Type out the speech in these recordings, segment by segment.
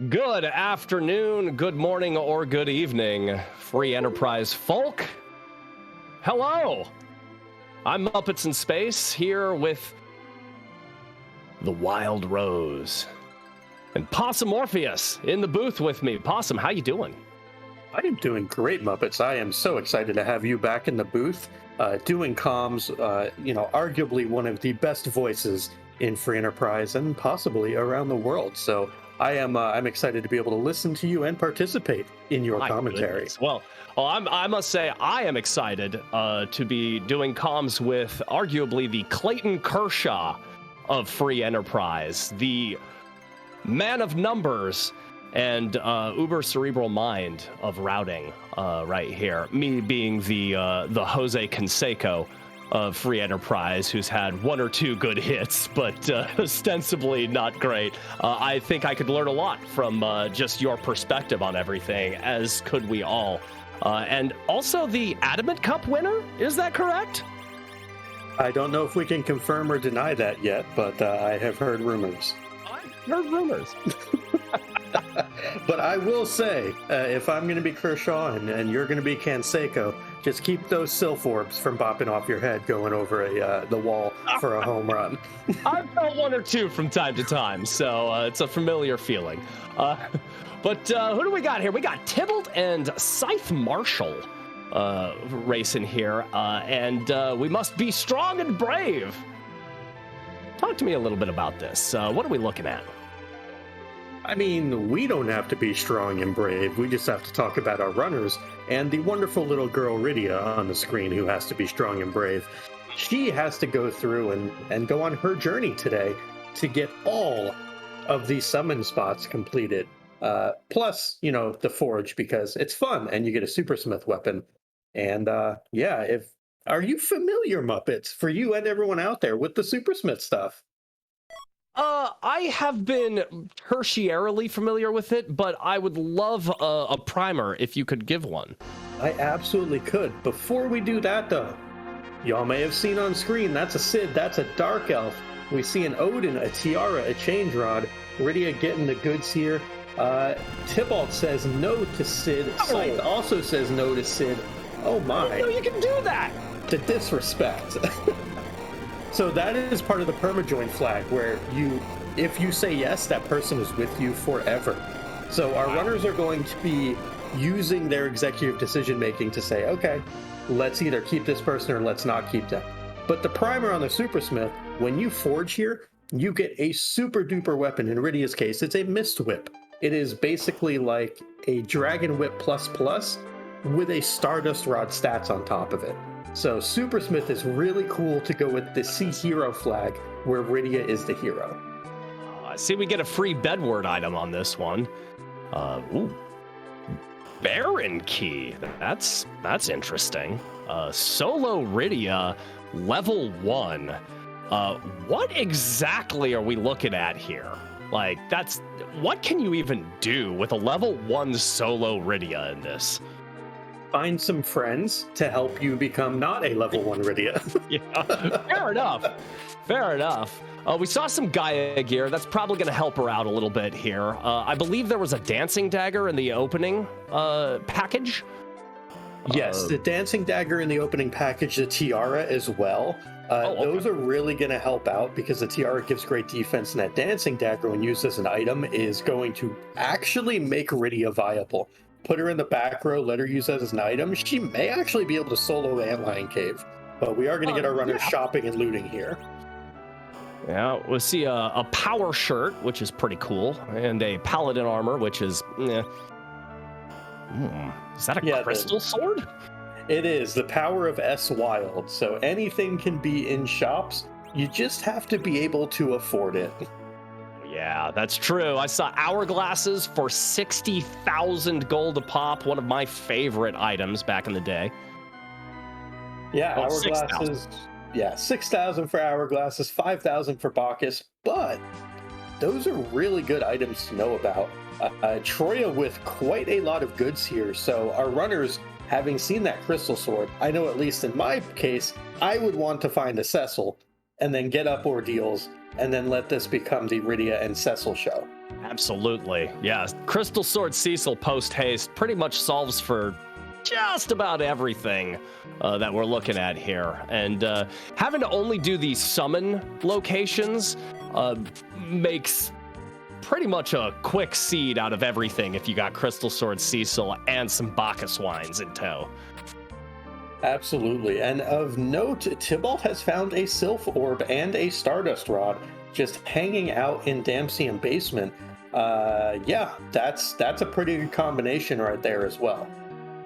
Good afternoon, good morning, or good evening, free enterprise folk. Hello! I'm Muppets in Space here with the Wild Rose and Possum Orpheus in the booth with me. Possum, how you doing? I am doing great, Muppets. I am so excited to have you back in the booth, doing comms. Arguably one of the best voices in free enterprise and possibly around the world. So I'm excited to be able to listen to you and participate in your commentary. Goodness. Well, I must say I am excited to be doing comms with arguably the Clayton Kershaw of free enterprise, the man of numbers and uber cerebral mind of routing right here. Me being the Jose Canseco of free enterprise, who's had one or two good hits, but ostensibly not great. I think I could learn a lot from just your perspective on everything, as could we all. And also the Adamant Cup winner, is that correct? I don't know if we can confirm or deny that yet, but I have heard rumors. I've heard rumors. But I will say, if I'm going to be Kershaw and you're going to be Canseco, just keep those sylph orbs from bopping off your head going over the wall for a home run. I've felt one or two from time to time, so it's a familiar feeling. But who do we got here? We got Tybalt and Scythe Marshall racing here, and we must be strong and brave. Talk to me a little bit about this. What are we looking at? I mean, we don't have to be strong and brave. We just have to talk about our runners and the wonderful little girl Rydia on the screen who has to be strong and brave. She has to go through and go on her journey today to get all of these summon spots completed. Plus, the forge, because it's fun and you get a supersmith weapon. And are you familiar, Muppets, for you and everyone out there, with the supersmith stuff? I have been tertiarily familiar with it, but I would love a primer if you could give one. I absolutely could. Before we do that, though, y'all may have seen on screen, that's a Cid, that's a Dark Elf. We see an Odin, a Tiara, a Change Rod. Rydia getting the goods here. Tybalt says no to Cid. Scythe also says no to Cid. Oh my. No, you can do that! The disrespect. So that is part of the permajoin flag, where if you say yes, that person is with you forever. So our runners are going to be using their executive decision making to say, okay, let's either keep this person or let's not keep them. But the primer on the supersmith, when you forge here, you get a super duper weapon. In Rydia's case, it's a mist whip. It is basically like a dragon whip plus with a stardust rod stats on top of it. So Supersmith is really cool to go with the Sea Hero flag, where Rydia is the hero. I see we get a free bedward item on this one. Baron Key. That's interesting. Solo Rydia, level 1. What exactly are we looking at here? Like, what can you even do with a level 1 solo Rydia in this? Find some friends to help you become not a level 1 Rydia. Yeah, fair enough. We saw some Gaia gear. That's probably going to help her out a little bit here. I believe there was a dancing dagger in the opening package. Yes, the dancing dagger in the opening package, the tiara as well. Okay. Those are really going to help out because the tiara gives great defense, and that dancing dagger, when used as an item, is going to actually make Rydia viable. Put her in the back row, let her use that as an item. She may actually be able to solo the Antlion Cave. But we are going to get our runners shopping and looting here. Yeah, we'll see a power shirt, which is pretty cool, and a paladin armor, which is... Is that a crystal sword? It is. The power of S Wild. So anything can be in shops. You just have to be able to afford it. Yeah, that's true. I saw hourglasses for 60,000 gold a pop, one of my favorite items back in the day. Yeah, hourglasses. 6,000 for hourglasses, 5,000 for Bacchus, but those are really good items to know about. Troya with quite a lot of goods here, so our runners, having seen that crystal sword, I know at least in my case, I would want to find a Cecil and then get up Ordeals and then let this become the Rydia and Cecil show. Absolutely. Yeah. Crystal Sword Cecil post haste pretty much solves for just about everything that we're looking at here. And having to only do these summon locations makes pretty much a quick seed out of everything if you got Crystal Sword Cecil and some Bacchus wines in tow. Absolutely. And of note, Tybalt has found a Sylph Orb and a Stardust Rod just hanging out in Damsium Basement. Yeah, that's a pretty good combination right there as well.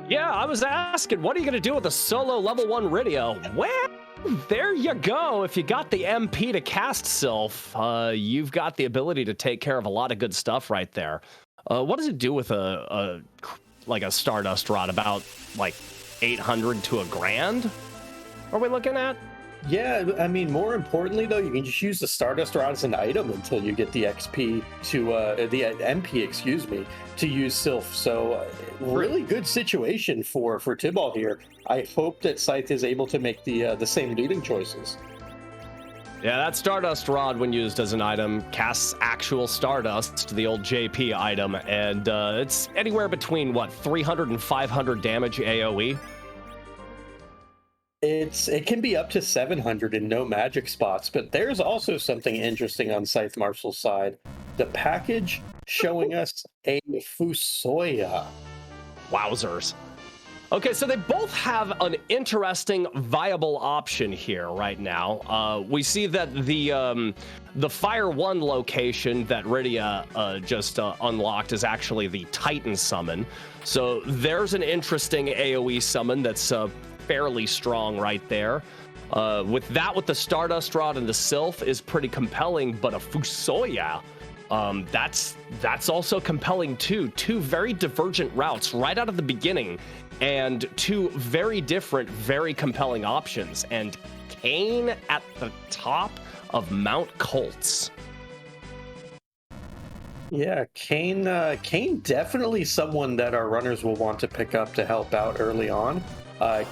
Yeah, I was asking, what are you going to do with a solo level 1 Rydia? Well, there you go. If you got the MP to cast Sylph, you've got the ability to take care of a lot of good stuff right there. What does it do with a Stardust Rod? About like 800 to $1,000? Are we looking at? Yeah, I mean, more importantly, though, you can just use the Stardust Rod as an item until you get the XP to, the MP, excuse me, to use Sylph. So, really good situation for Tybalt here. I hope that Scythe is able to make the same leading choices. Yeah, that Stardust Rod, when used as an item, casts actual Stardust, the old JP item, and it's anywhere between, 300 and 500 damage AoE? It can be up to 700 in no magic spots, but there's also something interesting on Scythe Marshall's side. The package showing us a Fusoya. Wowzers. Okay, so they both have an interesting, viable option here right now. We see that the Fire 1 location that Rydia just unlocked is actually the Titan summon. So there's an interesting AoE summon that's fairly strong right there. With the Stardust Rod and the Sylph is pretty compelling, but a Fusoya, that's also compelling too. Two very divergent routes right out of the beginning, and two very different, very compelling options. And Kain at the top of Mount Colts. Yeah, Kain definitely someone that our runners will want to pick up to help out early on.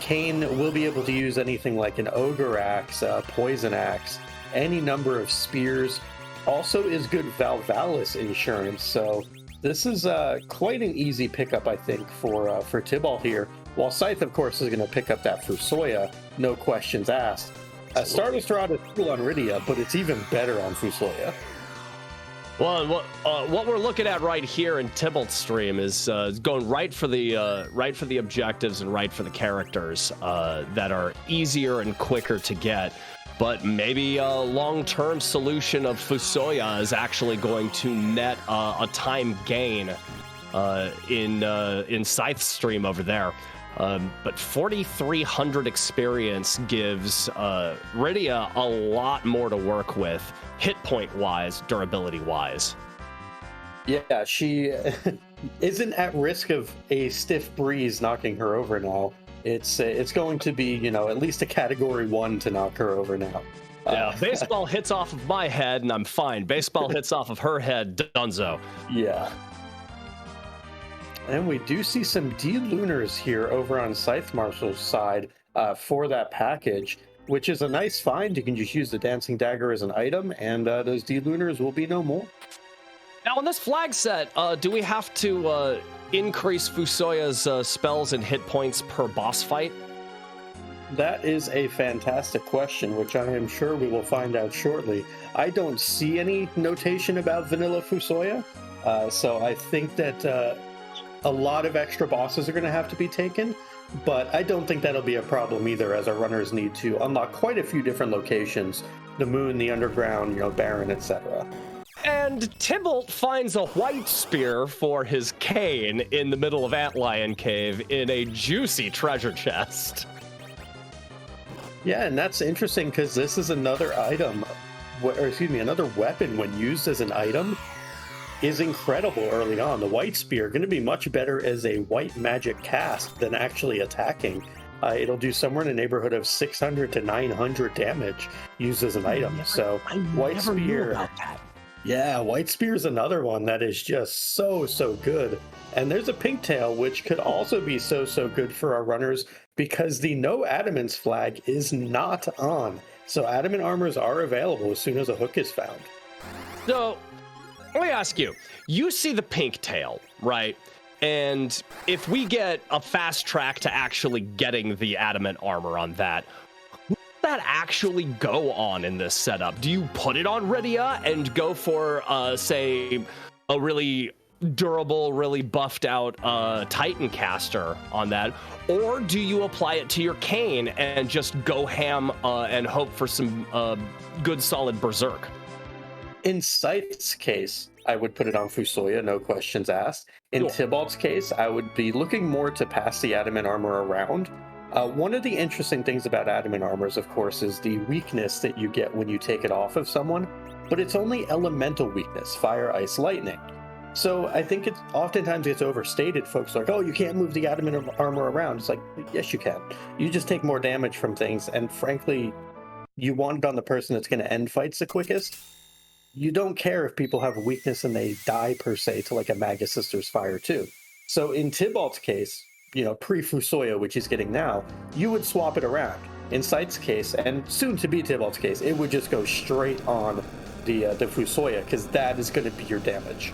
Kain will be able to use anything like an Ogre Axe, Poison Axe, any number of spears. Also is good Valvalis insurance, so this is quite an easy pickup, I think, for Tybalt here. While Scythe, of course, is going to pick up that Fusoya, no questions asked. Stardust Rod is cool on Rydia, but it's even better on Fusoya. Well, what we're looking at right here in Tybalt's stream is going right for the objectives and right for the characters that are easier and quicker to get. But maybe a long-term solution of Fusoya is actually going to net a time gain in Scythe's stream over there. But 4,300 experience gives Rydia a lot more to work with, hit point wise, durability wise. Yeah, she isn't at risk of a stiff breeze knocking her over now. It's going to be, at least a category 1 to knock her over now. Yeah, baseball hits off of my head and I'm fine. Baseball hits off of her head, dunzo. Yeah. And we do see some D-Lunars here over on Scythe Marshall's side for that package, which is a nice find. You can just use the Dancing Dagger as an item, and those D-Lunars will be no more. Now, on this flag set, do we have to increase Fusoya's spells and hit points per boss fight? That is a fantastic question, which I am sure we will find out shortly. I don't see any notation about Vanilla Fusoya, so I think that a lot of extra bosses are going to have to be taken, but I don't think that'll be a problem either, as our runners need to unlock quite a few different locations: the moon, the underground, Baron, etc. And Tybalt finds a white spear for his Kain in the middle of Antlion Cave in a juicy treasure chest. Yeah, and that's interesting because this is another item, another weapon when used as an item is incredible early on. The white spear going to be much better as a white magic cast than actually attacking. It'll do somewhere in the neighborhood of 600 to 900 damage used as an item. White spear. Yeah, white spear is another one that is just so good. And there's a pink tail, which could also be so good for our runners because the no adamants flag is not on. So adamant armors are available as soon as a hook is found. So, let me ask you. You see the pink tail, right? And if we get a fast track to actually getting the adamant armor on that, what does that actually go on in this setup? Do you put it on Rydia and go for, say, a really durable, really buffed out Titan caster on that? Or do you apply it to your Kayn and just go ham and hope for some good, solid Berserk? In Scythe's case, I would put it on Fusoya, no questions asked. In Tybalt's case, I would be looking more to pass the adamant armor around. One of the interesting things about adamant armors, of course, is the weakness that you get when you take it off of someone, but it's only elemental weakness, fire, ice, lightning. So I think it oftentimes gets overstated. Folks are like, oh, you can't move the adamant armor around. It's like, yes, you can. You just take more damage from things, and frankly, you want it on the person that's going to end fights the quickest. You don't care if people have a weakness and they die, per se, to like a Magus Sister's Fire too. So in Tybalt's case, pre-Fusoya, which he's getting now, you would swap it around. In Scythe's case, and soon to be Tybalt's case, it would just go straight on the Fusoya, because that is going to be your damage.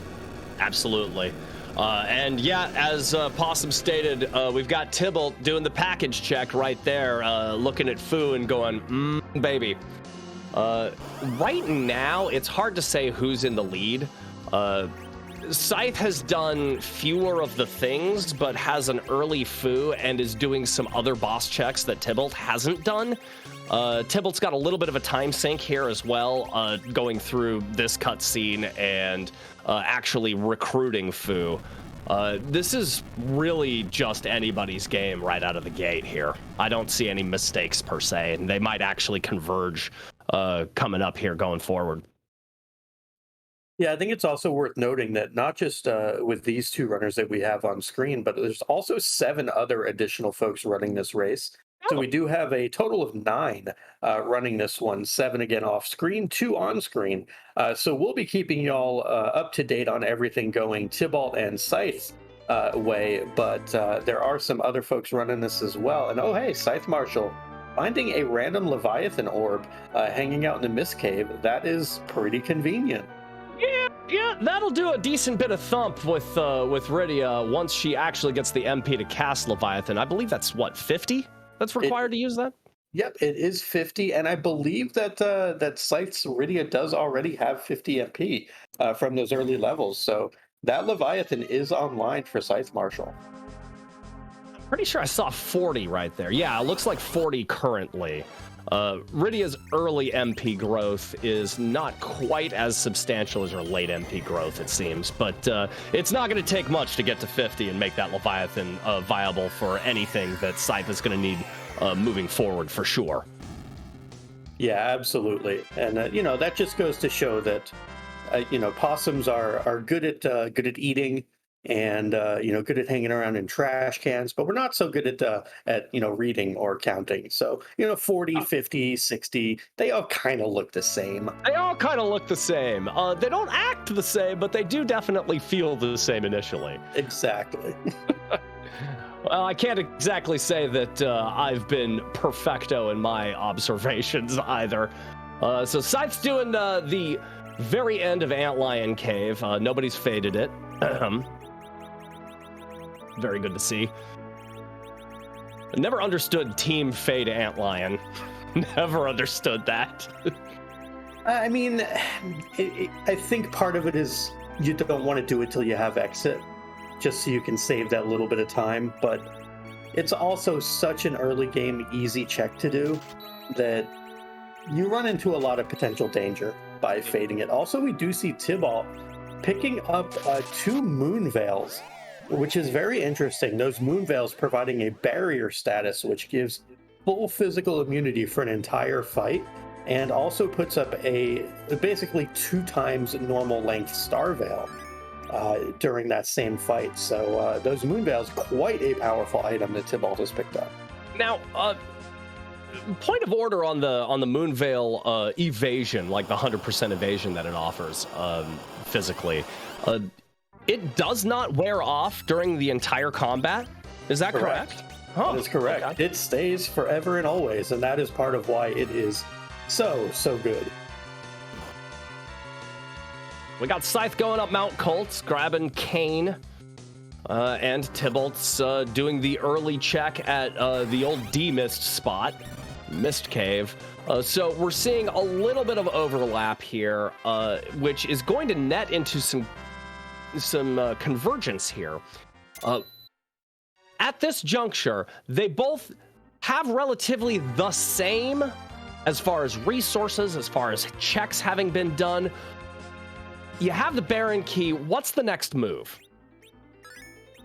Absolutely. And yeah, as Possum stated, we've got Tybalt doing the package check right there, looking at Fu and going, baby. Right now, it's hard to say who's in the lead. Scythe has done fewer of the things, but has an early Fu and is doing some other boss checks that Tybalt hasn't done. Tybalt's got a little bit of a time sink here as well, going through this cutscene and actually recruiting Fu. This is really just anybody's game right out of the gate here. I don't see any mistakes per se, and they might actually converge coming up here going forward. Yeah, I think it's also worth noting that not just with these two runners that we have on screen, but there's also 7 other additional folks running this race. So we do have a total of 9 running this one, 7 again off screen, 2 on screen. So we'll be keeping y'all up to date on everything going Tybalt and Scythe way, but there are some other folks running this as well. And oh, hey, Scythe Marshal, finding a random Leviathan orb hanging out in the Mist Cave, that is pretty convenient. Yeah, that'll do a decent bit of thump with Rydia once she actually gets the MP to cast Leviathan. I believe that's, what, 50? That's required to use that? Yep, it is 50, and I believe that that Scythe's Rydia does already have 50 MP from those early levels, so that Leviathan is online for Scythe Marshal. Pretty sure I saw 40 right there. Yeah, it looks like 40 currently. Rydia's early MP growth is not quite as substantial as her late MP growth, it seems, but it's not going to take much to get to 50 and make that Leviathan viable for anything that Scythe is going to need moving forward for sure. Yeah, absolutely. And, that just goes to show that, possums are good at eating and, good at hanging around in trash cans, but we're not so good at reading or counting. So, 40, 50, 60, they all kind of look the same. They all kind of look the same. They don't act the same, but they do definitely feel the same initially. Exactly. Well, I can't exactly say that I've been perfecto in my observations either. So Scythe's doing the very end of Antlion Cave. Nobody's faded it. Very good to see. I never understood Team Fade Antlion. Never understood that. I mean, I think part of it is you don't want to do it till you have exit, just so you can save that little bit of time. But it's also such an early game easy check to do that you run into a lot of potential danger by fading it. Also, we do see Tybalt picking up 2 Moon Veils, which is very interesting. Those Moon Veils providing a barrier status, which gives full physical immunity for an entire fight, and also puts up a basically 2 times normal length Star Veil during that same fight. So those Moon Veils, quite a powerful item that Tybalt has picked up. Now, point of order on the Moon Veil evasion, like the 100% evasion that it offers physically. It does not wear off during the entire combat. Is that correct? That is correct. Okay. It stays forever and always, and that is part of why it is So good. We got Scythe going up Mount Colts, grabbing Kane. And Tybalt's doing the early check at the old D-Mist spot, Mist Cave. So we're seeing a little bit of overlap here, which is going to net into some convergence here. At this juncture, they both have relatively the same as far as resources, as far as checks having been done. You have the Baron Key. What's the next move?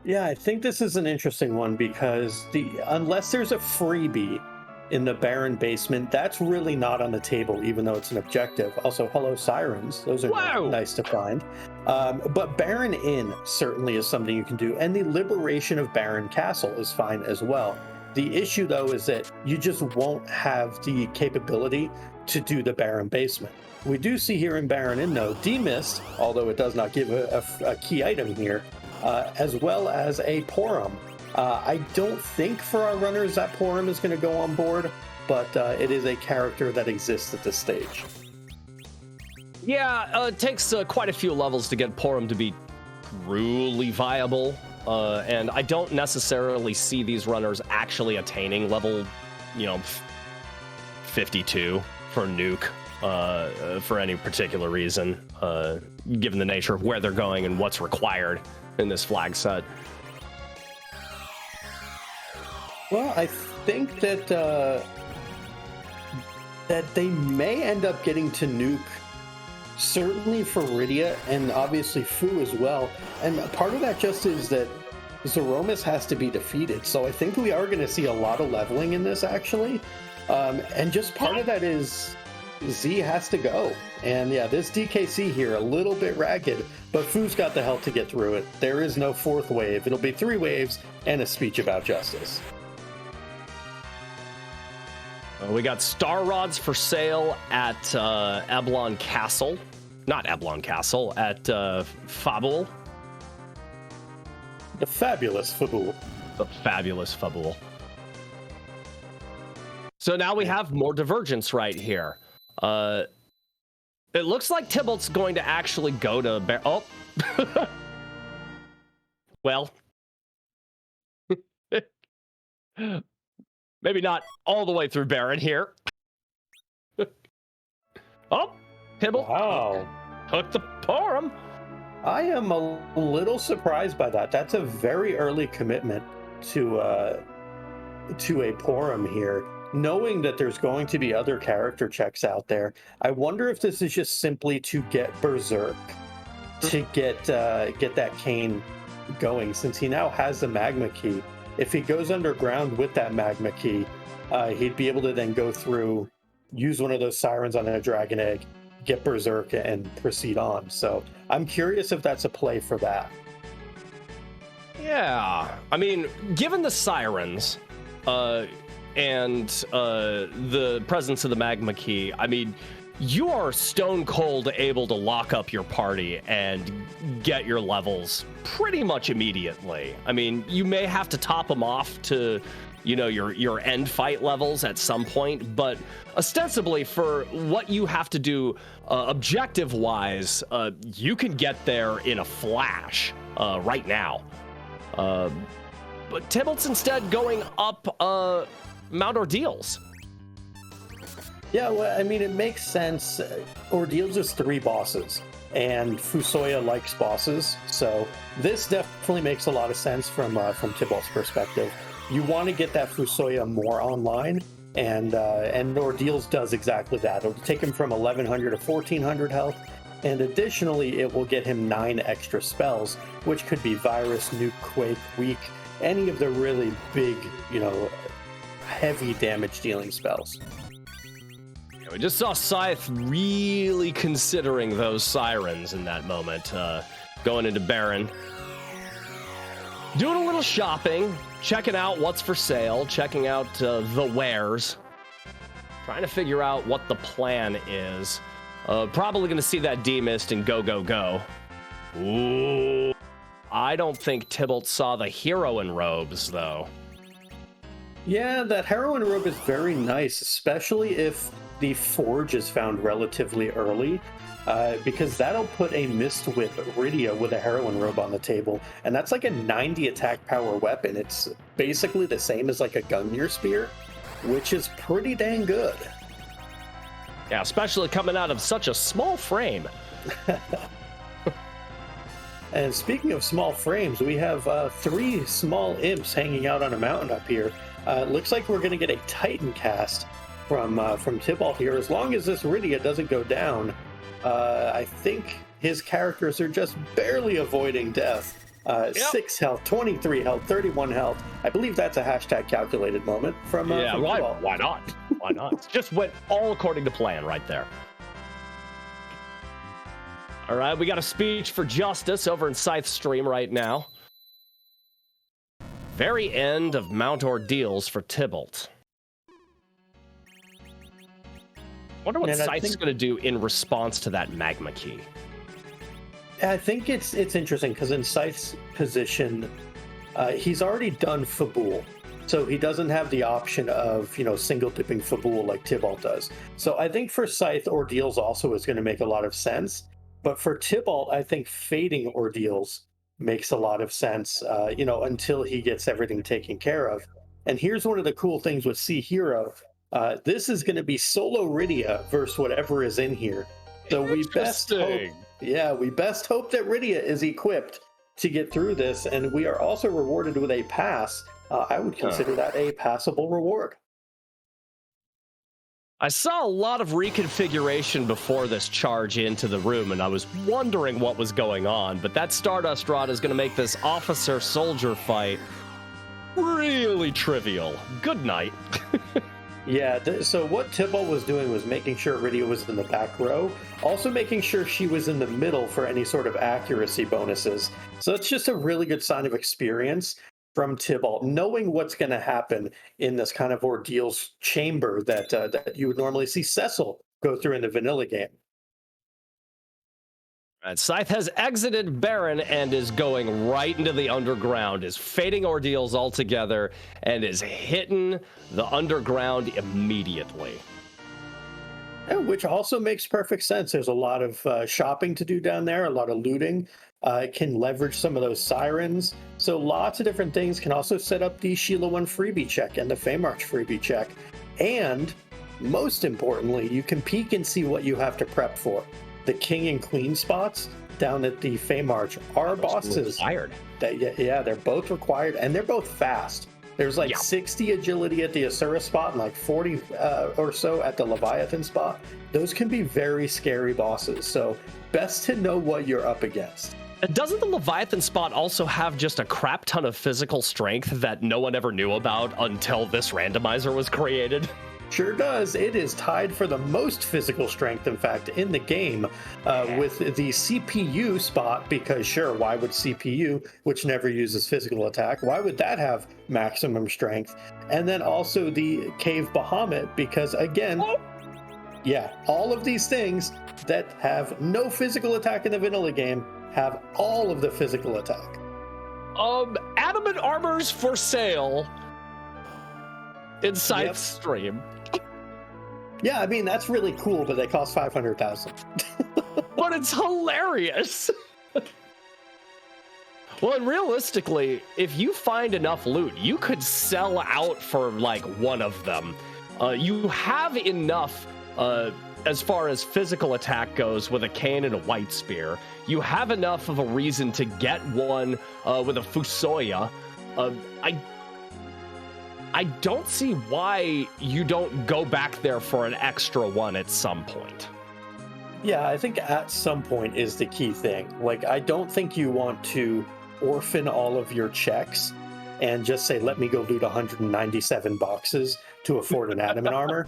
Yeah, I think this is an interesting one because unless there's a freebie in the Baron basement, that's really not on the table, even though it's an objective. Also, hello, Sirens. Those are nice to find. But Baron Inn certainly is something you can do, and the liberation of Baron Castle is fine as well. The issue, though, is that you just won't have the capability to do the Baron basement. We do see here in Baron Inn, though, D-Mist, although it does not give a key item here, as well as a Porum. I don't think for our runners that Porum is going to go on board, but it is a character that exists at this stage. Yeah, it takes quite a few levels to get Porum to be truly viable, and I don't necessarily see these runners actually attaining level, 52 for Nuke for any particular reason, given the nature of where they're going and what's required in this flag set. Well, I think that that they may end up getting to Nuke, certainly for Rydia, and obviously Fu as well. And part of that just is that Zeromus has to be defeated. So I think we are going to see a lot of leveling in this, actually. And just part of that is Z has to go. And yeah, this DKC here, a little bit ragged, but Fu's got the health to get through it. There is no fourth wave. It'll be 3 waves and a speech about justice. We got Star Rods for sale at Eblon Castle. Not Eblon Castle, at Fabul. The fabulous Fabul. The fabulous Fabul. So now we have more divergence right here. It looks like Tybalt's going to actually go to... Oh! Well... Maybe not all the way through Baron here. Oh, Tybalt. Wow. Took the Porum. I am a little surprised by that. That's a very early commitment to a Porum here, knowing that there's going to be other character checks out there. I wonder if this is just simply to get Berserk, to get that Kane going, since he now has the Magma Key. If he goes underground with that Magma Key, he'd be able to then go through, use one of those Sirens on a Dragon Egg, get Berserk, and proceed on. So I'm curious if that's a play for that. Yeah. I mean, given the Sirens and the presence of the Magma Key, I mean, you are stone cold able to lock up your party and get your levels pretty much immediately. I mean, you may have to top them off to, your end fight levels at some point, but ostensibly for what you have to do objective-wise, you can get there in a flash right now. But Tybalt's instead going up Mount Ordeals. Yeah, well, I mean, it makes sense. Ordeals is 3 bosses, and Fusoya likes bosses, so this definitely makes a lot of sense from Tybalt's perspective. You want to get that Fusoya more online, and Ordeals does exactly that. It'll take him from 1100 to 1400 health, and additionally, it will get him 9 extra spells, which could be Virus, Nuke, Quake, Weak, any of the really big, heavy damage-dealing spells. We just saw Scythe really considering those Sirens in that moment, going into Baron. Doing a little shopping, checking out what's for sale, checking out the wares, trying to figure out what the plan is. Probably going to see that D-Mist and go, go, go. Ooh. I don't think Tybalt saw the Heroine robes, though. Yeah, that Heroine robe is very nice, especially if the Forge is found relatively early, because that'll put a Mist Whip Rydia with a Heroine Robe on the table, and that's like a 90 attack power weapon. It's basically the same as like a Gungnir Spear, which is pretty dang good. Yeah, especially coming out of such a small frame. And speaking of small frames, we have 3 small imps hanging out on a mountain up here. Looks like we're going to get a Titan cast from Tybalt here. As long as this Rydia doesn't go down, I think his characters are just barely avoiding death. 6 health, 23 health, 31 health. I believe that's a hashtag calculated moment from why Tybalt. not? Why not? Just went all according to plan right there. All right, we got a speech for justice over in Scythe stream right now. Very end of Mount Ordeals for Tybalt. Wonder what Scythe's going to do in response to that magma key. I think it's interesting because in Scythe's position, he's already done Fabul. So he doesn't have the option of, single dipping Fabul like Tybalt does. So I think for Scythe, Ordeals also is going to make a lot of sense. But for Tybalt, I think fading Ordeals makes a lot of sense, until he gets everything taken care of. And here's one of the cool things with Sea Hero. This is going to be solo Rydia versus whatever is in here. So we best hope that Rydia is equipped to get through this. And we are also rewarded with a pass. I would consider that a passable reward. I saw a lot of reconfiguration before this charge into the room, and I was wondering what was going on, but that Stardust Rod is going to make this officer-soldier fight really trivial. Good night. Yeah, so what Tybalt was doing was making sure Rydia was in the back row, also making sure she was in the middle for any sort of accuracy bonuses. So it's just a really good sign of experience from Tybalt, knowing what's going to happen in this kind of Ordeals chamber that you would normally see Cecil go through in the vanilla game. Right, Scythe has exited Baron and is going right into the underground, is fading Ordeals altogether, and is hitting the underground immediately. Yeah, which also makes perfect sense. There's a lot of shopping to do down there, a lot of looting. It can leverage some of those sirens. So lots of different things. Can also set up the Sheila 1 freebie check and the Feymarch freebie check. And most importantly, you can peek and see what you have to prep for. The King and Queen spots down at the Feymarch are bosses. They're both required, and they're both fast. There's 60 agility at the Asura spot and 40 or so at the Leviathan spot. Those can be very scary bosses, so best to know what you're up against. Doesn't the Leviathan spot also have just a crap ton of physical strength that no one ever knew about until this randomizer was created? Sure does. It is tied for the most physical strength, in fact, in the game with the CPU spot, because sure, why would CPU, which never uses physical attack, why would that have maximum strength? And then also the Cave Bahamut, because again, all of these things that have no physical attack in the vanilla game have all of the physical attack. Adamant armors for sale inside stream. Yeah, I mean, that's really cool, but they cost 500,000. But it's hilarious. Well, and realistically, if you find enough loot, you could sell out for one of them. You have enough as far as physical attack goes with a cane and a white spear. You have enough of a reason to get one with a Fusoya. I don't see why you don't go back there for an extra one at some point. Yeah, I think at some point is the key thing. I don't think you want to orphan all of your checks and just say, let me go loot 197 boxes to afford an adamant armor.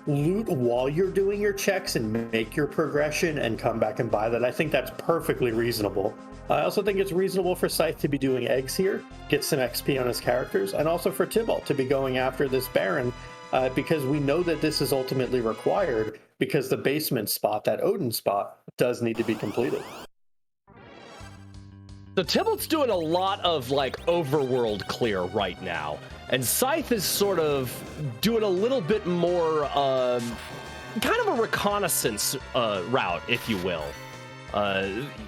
Loot while you're doing your checks and make your progression and come back and buy that. I think that's perfectly reasonable. I also think it's reasonable for Scythe to be doing eggs here, get some XP on his characters, and also for Tybalt to be going after this Baron, because we know that this is ultimately required because the basement spot, that Odin spot, does need to be completed. So Tybalt's doing a lot of like overworld clear right now, and Scythe is sort of doing a little bit more kind of a reconnaissance route, if you will.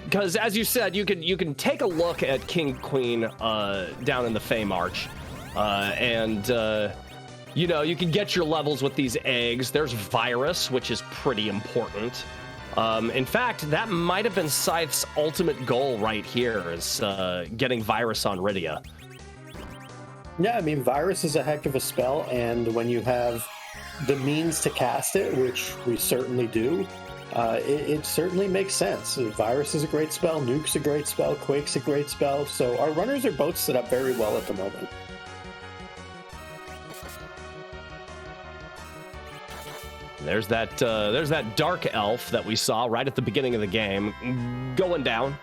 Because as you said, you can take a look at King Queen down in the Feymarch, and you know, you can get your levels with these eggs. There's Virus, which is pretty important. In fact, that might have been Scythe's ultimate goal right here, is getting Virus on Rydia. Yeah, I mean, Virus is a heck of a spell, and when you have the means to cast it, which we certainly do, it certainly makes sense. Virus is a great spell, Nuke's a great spell, Quake's a great spell, so our runners are both set up very well at the moment. There's that dark elf that we saw right at the beginning of the game going down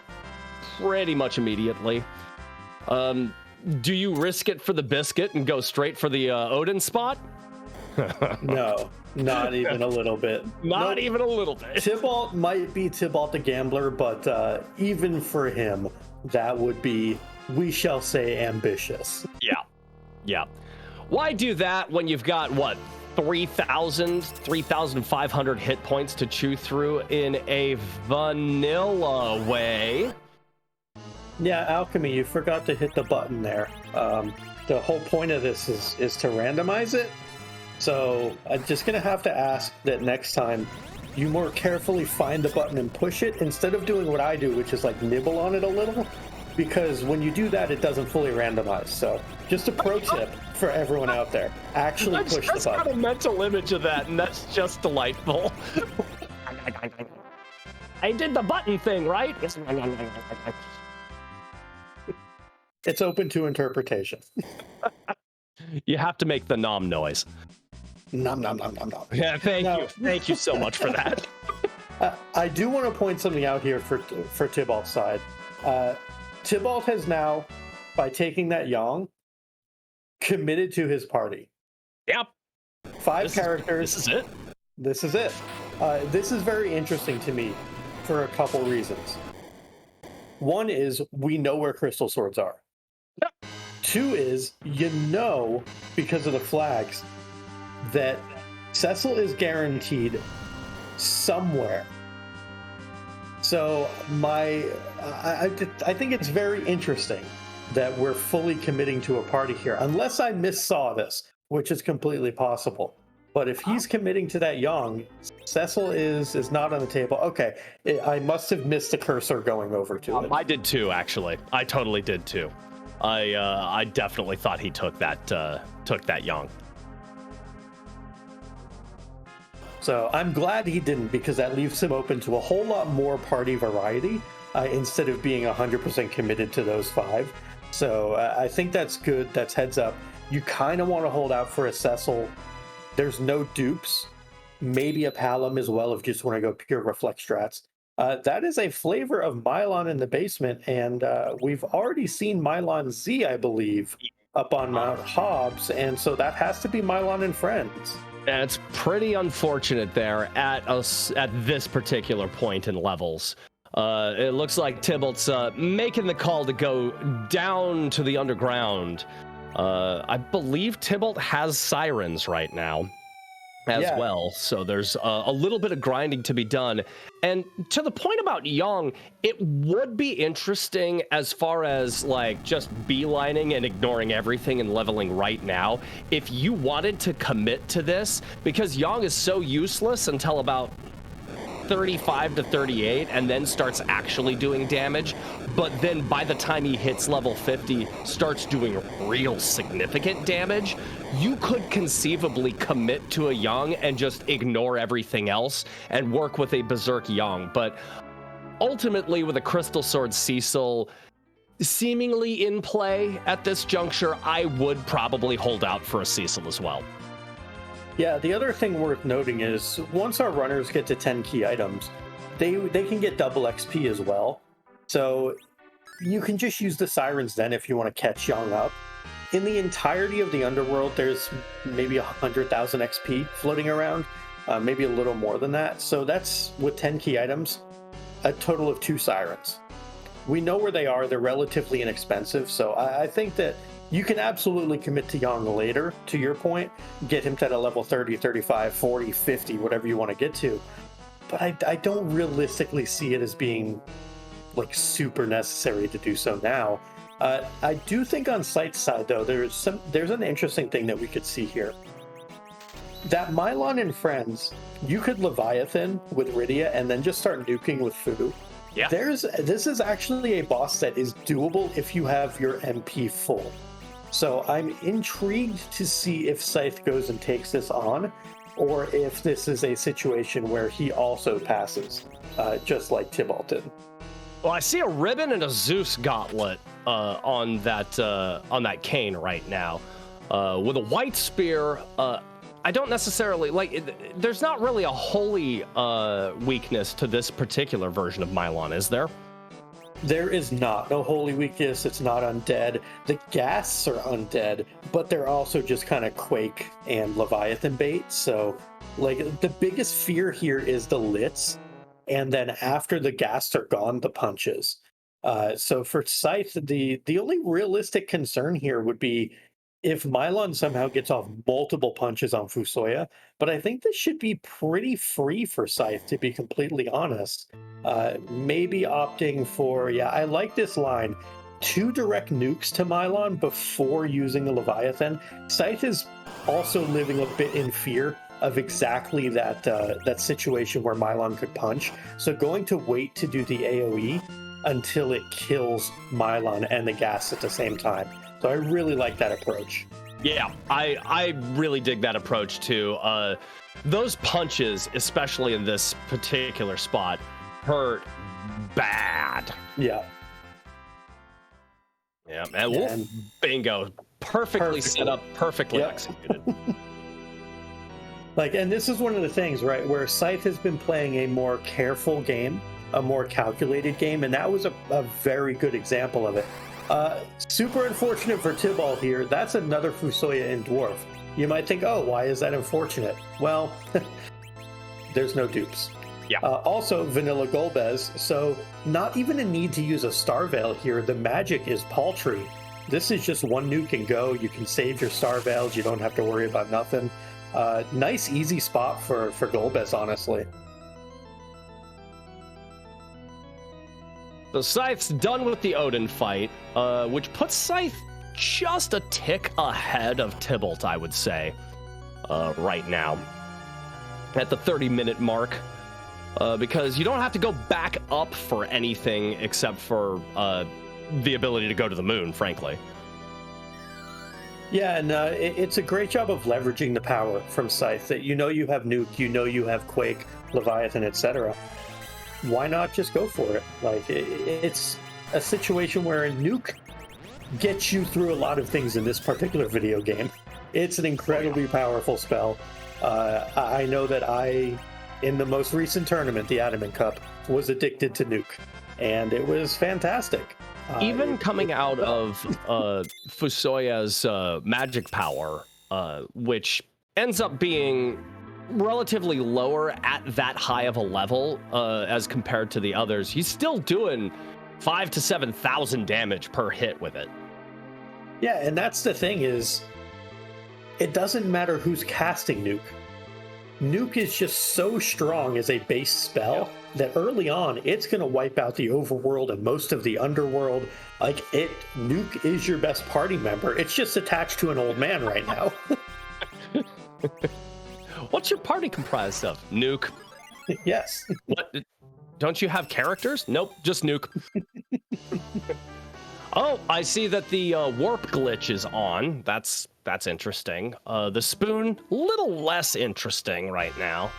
pretty much immediately. Do you risk it for the biscuit and go straight for the Odin spot? No, not even a little bit. Not even a little bit. Tybalt might be Tybalt the Gambler, but even for him, that would be, we shall say, ambitious. Yeah. Why do that when you've got, what, 3,500 hit points to chew through in a vanilla way? Yeah, Alchemy, you forgot to hit the button there. The whole point of this is to randomize it. So I'm just going to have to ask that next time you more carefully find the button and push it instead of doing what I do, which is like nibble on it a little, because when you do that, it doesn't fully randomize. So just a pro tip for everyone out there. Actually push the button. I just got a mental image of that, and that's just delightful. I did the button thing, right? It's open to interpretation. You have to make the nom noise. Nom, nom, nom, nom, nom. Yeah, thank you. Thank you so much for that. I do want to point something out here for Tybalt's side. Tybalt has now, by taking that Yang, committed to his party. Yep. 5 characters. This is it. This is it. This is very interesting to me for a couple reasons. One is, we know where crystal swords are. Yep. 2 is, you know, because of the flags, that Cecil is guaranteed somewhere. So I think it's very interesting that we're fully committing to a party here, unless I missaw this, which is completely possible. But if he's committing to that Yang, Cecil is not on the table. Okay, I must have missed the cursor going over to it. I did too, actually. I totally did too. I definitely thought he took that Yang. So I'm glad he didn't, because that leaves him open to a whole lot more party variety instead of being 100% committed to those 5. So I think that's good. That's heads up. You kind of want to hold out for a Cecil. There's no dupes. Maybe a Palom as well if you just want to go pure reflect strats. That is a flavor of Mylon in the basement, and we've already seen Mylon Z, I believe, up on Mount Hobbs, and so that has to be Mylon and friends. And it's pretty unfortunate there at this particular point in levels. It looks like Tybalt's making the call to go down to the underground. I believe Tybalt has sirens right now as well, so there's a little bit of grinding to be done. And to the point about Yang, it would be interesting as far as like just beelining and ignoring everything and leveling right now if you wanted to commit to this, because Yang is so useless until about 35 to 38 and then starts actually doing damage, but then by the time he hits level 50 starts doing real significant damage. You could conceivably commit to a Yang and just ignore everything else and work with a Berserk Yang, but ultimately with a Crystal Sword Cecil seemingly in play at this juncture, I would probably hold out for a Cecil as well. Yeah, the other thing worth noting is once our runners get to 10 key items, they can get double XP as well. So you can just use the sirens then if you want to catch Yang up. In the entirety of the underworld, there's maybe 100,000 XP floating around, maybe a little more than that. So that's, with 10 key items, a total of 2 sirens. we know where they are. They're relatively inexpensive. So I think that you can absolutely commit to Yang later, to your point, get him to a level 30, 35, 40, 50, whatever you want to get to. But I don't realistically see it as being like super necessary to do so now. I do think on Scythe's side, though, there's an interesting thing that we could see here. That Mylon and friends, you could Leviathan with Rydia and then just start nuking with Fu. Yeah. This is actually a boss that is doable if you have your MP full. So I'm intrigued to see if Scythe goes and takes this on, or if this is a situation where he also passes, just like Tybalt did. Well, I see a ribbon and a Zeus gauntlet on that cane right now, with a white spear. I don't necessarily like. There's not really a holy weakness to this particular version of Mylon, is there? There is not. No holy weakness. It's not undead. The ghasts are undead, but they're also just kind of Quake and Leviathan bait. So, like, the biggest fear here is the lits, and then after the ghasts are gone, the punches. So for Scythe, the only realistic concern here would be if Mylon somehow gets off multiple punches on Fusoya, but I think this should be pretty free for Scythe, to be completely honest. Maybe opting for, I like this line, 2 direct nukes to Mylon before using the Leviathan. Scythe is also living a bit in fear of exactly that situation where Mylon could punch. So going to wait to do the AoE until it kills Mylon and the gas at the same time. So I really like that approach. Yeah, I really dig that approach too. Those punches, especially in this particular spot, hurt bad. Yeah. Yeah, and bingo. Perfectly set up, perfectly executed. And this is one of the things, right, where Scythe has been playing a more careful game, a more calculated game, and that was a very good example of it. Super unfortunate for Tybalt here. That's another Fusoya in Dwarf. You might think, oh, why is that unfortunate? Well, there's no dupes. Yeah. Also, Vanilla Golbez, so not even a need to use a Star Veil here. The magic is paltry. This is just one nuke and go. You can save your Star Veils. You don't have to worry about nothing. Nice, easy spot for Golbez, honestly. So Scythe's done with the Odin fight, which puts Scythe just a tick ahead of Tybalt, I would say, right now. At the 30-minute mark. Because you don't have to go back up for anything except for the ability to go to the moon, frankly. Yeah, and it's a great job of leveraging the power from Scythe. That you know you have Nuke, you know you have Quake, Leviathan, etc. Why not just go for it? It's a situation where a Nuke gets you through a lot of things in this particular video game. It's an incredibly powerful spell. I know that in the most recent tournament, the Adamant Cup, was addicted to Nuke, and it was fantastic. Even coming out of Fusoya's magic power, which ends up being relatively lower at that high of a level as compared to the others, he's still doing 5,000 to 7,000 damage per hit with it. Yeah, and that's the thing is, it doesn't matter who's casting Nuke. Nuke is just so strong as a base spell that early on, it's going to wipe out the overworld and most of the underworld. Nuke is your best party member. It's just attached to an old man right now. What's your party comprised of? Nuke. Yes. What? Don't you have characters? Nope, just Nuke. Oh, I see that the warp glitch is on. That's interesting. The spoon, little less interesting right now.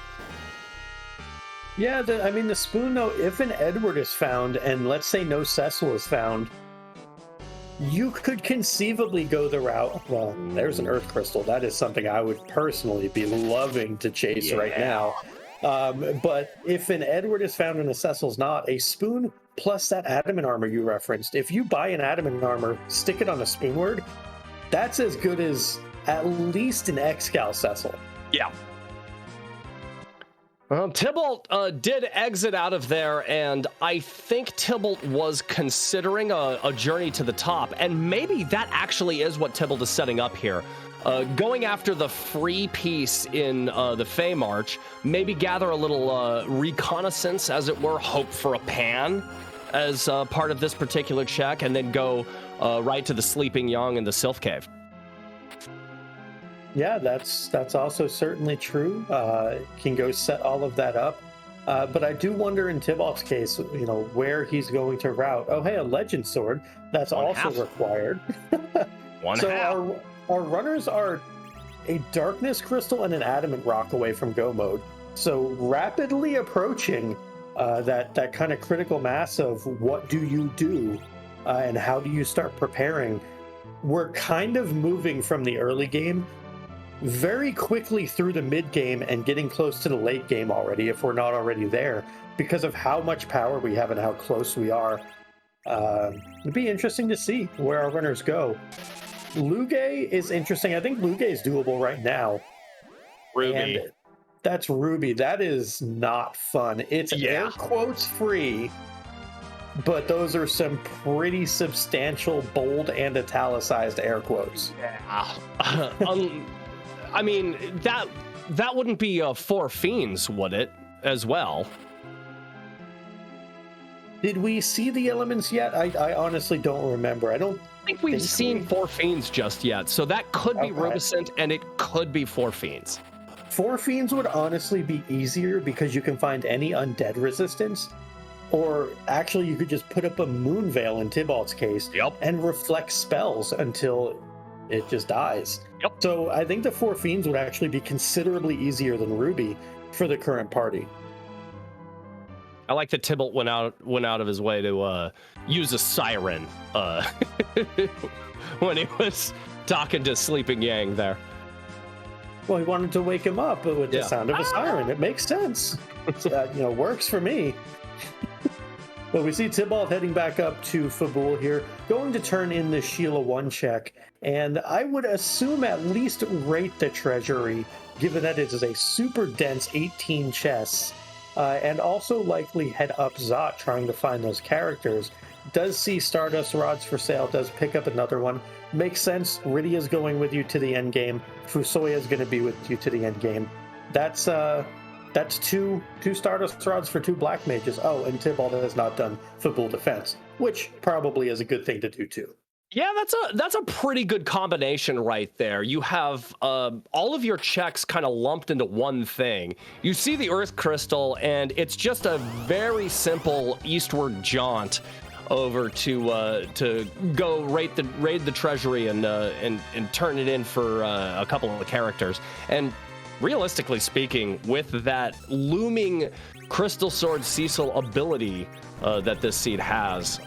Yeah, the spoon, though, if an Edward is found, and let's say no Cecil is found, you could conceivably go the route. Well, there's an Earth Crystal. That is something I would personally be loving to chase right now. But if an Edward is found and a Cecil's not, a spoon plus that adamant armor you referenced, if you buy an adamant armor, stick it on a spoon word, that's as good as at least an Excal Cecil. Yeah. Well, Tybalt did exit out of there, and I think Tybalt was considering a journey to the top, and maybe that actually is what Tybalt is setting up here. Going after the free piece in the Feymarch, maybe gather a little reconnaissance, as it were, hope for a pan as part of this particular check, and then go right to the Sleeping Young and the Sylph Cave. Yeah, that's also certainly true. Can go set all of that up. But I do wonder in Tybalt's case, where he's going to route. Oh, hey, a legend sword. That's also required. So our runners are a darkness crystal and an adamant rock away from go mode. So rapidly approaching that kind of critical mass of what do you do and how do you start preparing. We're kind of moving from the early game very quickly through the mid game and getting close to the late game already, if we're not already there, because of how much power we have and how close we are. It'd be interesting to see where our runners go. Luge is interesting. I think Luge is doable right now. Ruby. And that's Ruby. That is not fun. It's air quotes free, but those are some pretty substantial, bold, and italicized air quotes. Yeah. I mean, that wouldn't be 4 Fiends, would it, as well? Did we see the elements yet? I honestly don't remember. I don't think we've seen 4 Fiends just yet, so that could be Rubicint, and it could be 4 Fiends. 4 Fiends would honestly be easier because you can find any undead resistance, or actually you could just put up a Moon Veil in Tybalt's case and reflect spells until it just dies. So I think the 4 Fiends would actually be considerably easier than Ruby for the current party. I like that Tybalt went out of his way to use a siren when he was talking to Sleeping Yang there. Well, he wanted to wake him up with the sound of a siren. It makes sense. Works for me. But we see Tybalt heading back up to Fabul here, going to turn in the Sheila 1 check, and I would assume at least rate the treasury, given that it is a super dense 18 chests, and also likely head up Zot trying to find those characters. Does see Stardust Rods for sale, does pick up another one. Makes sense. Rydia's going with you to the end game. Fusoya's going to be with you to the end game. That's two Stardust Rods for 2 Black Mages. Oh, and Tybalt has not done Fabul Defense, which probably is a good thing to do too. Yeah, that's a pretty good combination right there. You have all of your checks kind of lumped into one thing. You see the Earth Crystal, and it's just a very simple eastward jaunt over to go raid the treasury and turn it in for a couple of the characters. And realistically speaking, with that looming Crystal Sword Cecil ability that this seed has,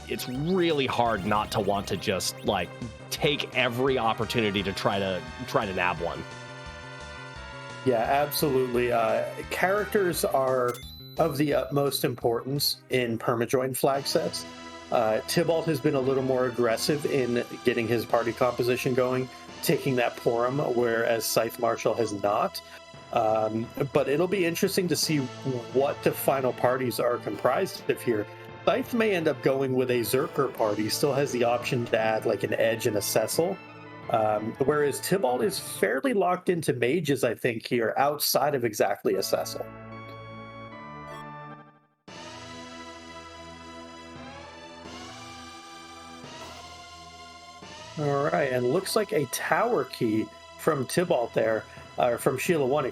it's really hard not to want to just take every opportunity to try to nab one. Yeah, absolutely. Characters are of the utmost importance in permajoin flag sets. Tybalt has been a little more aggressive in getting his party composition going, taking that Porum, whereas Scythe Marshal has not. But it'll be interesting to see what the final parties are comprised of here. Scythe may end up going with a Zerker party, still has the option to add an Edge and a Cecil. Whereas Tybalt is fairly locked into mages, I think, here, outside of exactly a Cecil. All right, and looks like a tower key from Tybalt there, from Sheila 1,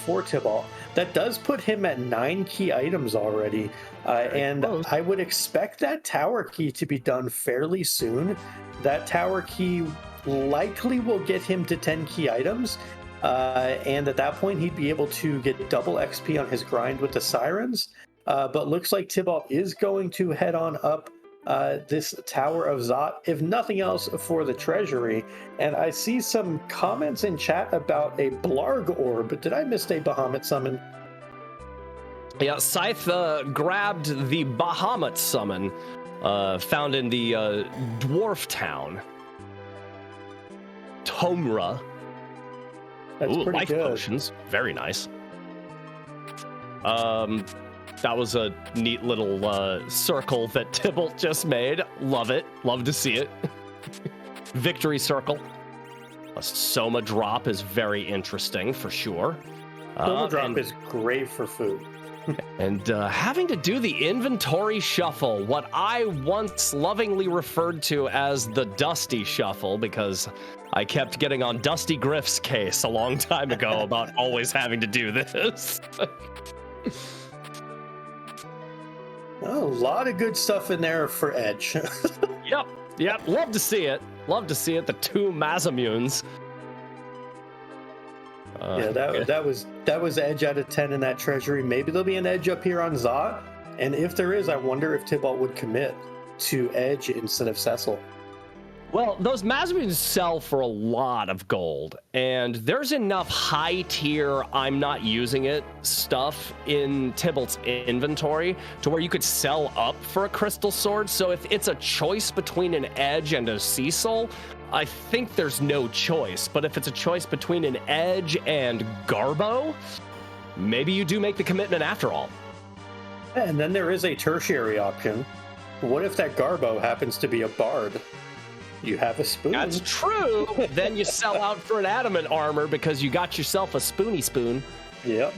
for Tybalt. That does put him at 9 key items already, and close. I would expect that tower key to be done fairly soon. That tower key likely will get him to 10 key items, and at that point he'd be able to get double XP on his grind with the Sirens, but looks like Tybalt is going to head on up this Tower of Zot, if nothing else, for the treasury. And I see some comments in chat about a Blarg orb. Did I miss a Bahamut summon? Yeah, Scythe grabbed the Bahamut summon found in the dwarf town. Tomra. That's pretty life good. Potions. Very nice. That was a neat little circle that Tybalt just made. Love it. Love to see it. Victory circle. A Soma drop is very interesting for sure. Soma drop is great for food. And having to do the inventory shuffle, what I once lovingly referred to as the Dusty Shuffle, because I kept getting on Dusty Griff's case a long time ago about always having to do this. Oh, a lot of good stuff in there for Edge. Yep. Love to see it. Love to see it. The two Mazamunes. That was Edge out of 10 in that treasury. Maybe there'll be an Edge up here on Zot. And if there is, I wonder if Tybalt would commit to Edge instead of Cecil. Well, those Mazamunes sell for a lot of gold, and there's enough high tier I'm not using it stuff in Tybalt's inventory to where you could sell up for a crystal sword. So if it's a choice between an Edge and a Cecil, I think there's no choice. But if it's a choice between an Edge and Garbo, maybe you do make the commitment after all. And then there is a tertiary option. What if that Garbo happens to be a bard? You have a spoon. That's true. Then you sell out for an adamant armor because you got yourself a spoony spoon. Yep.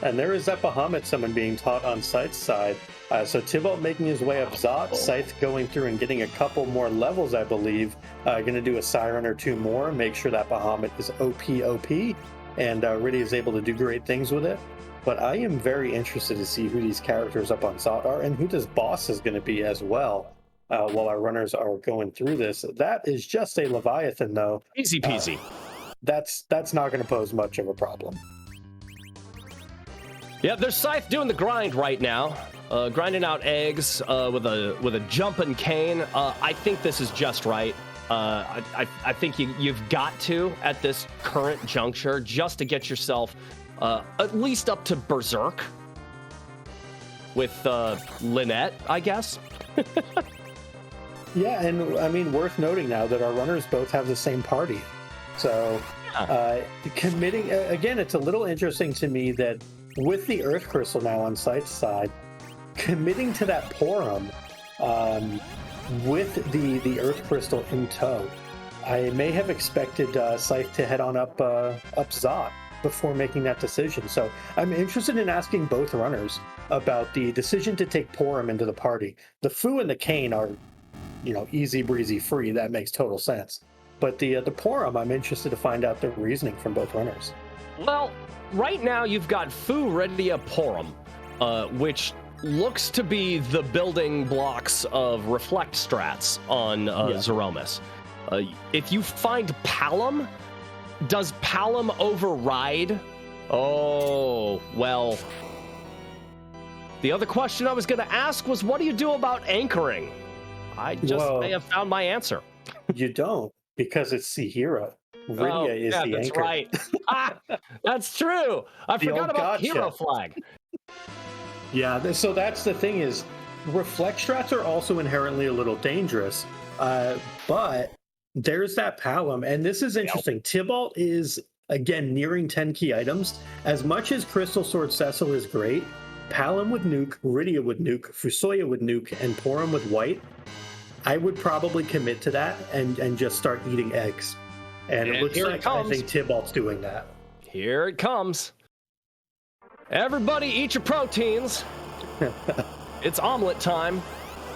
And there is that Bahamut summon being taught on Scythe's side. So Tybalt making his way up Zot, Scythe going through and getting a couple more levels, I believe. Going to do a Siren or two more, make sure that Bahamut is OP, and Rydia is able to do great things with it. But I am very interested to see who these characters up on Zot are and who this boss is going to be as well. While our runners are going through this, that is just a Leviathan, though. Easy peasy. That's not going to pose much of a problem. Yeah, there's Scythe doing the grind right now, grinding out eggs with a jumping cane. I think this is just right. I think you've got to at this current juncture just to get yourself at least up to Berserk with Lynette, I guess. Yeah, and I mean, worth noting now that our runners both have the same party. So committing, again, it's a little interesting to me that with the Earth Crystal now on Scythe's side, committing to that Porum with the Earth Crystal in tow, I may have expected Scythe to head on up Zot before making that decision. So I'm interested in asking both runners about the decision to take Porum into the party. The Fu and the Cane are, easy breezy free. That makes total sense. But the Porum, I'm interested to find out the reasoning from both runners. Well, right now you've got Fu, Rydia, Porum, which looks to be the building blocks of Reflect strats on Zeromus. If you find Palom, does Palom override? Oh, well. The other question I was going to ask was, what do you do about anchoring? I just may have found my answer. You don't, because it's Sihira. Rydia is the that's anchor. Right. That's true. I forgot about Hero Flag. Yeah, so that's the thing is, Reflect strats are also inherently a little dangerous, but there's that Palom, and this is interesting. Tybalt is, again, nearing 10 key items. As much as Crystal Sword Cecil is great, Palom would nuke, Rydia would nuke, Fusoya would nuke, and Porum with white. I would probably commit to that and just start eating eggs. And it looks like I think Tybalt's doing that. Here it comes. Everybody eat your proteins. It's omelet time.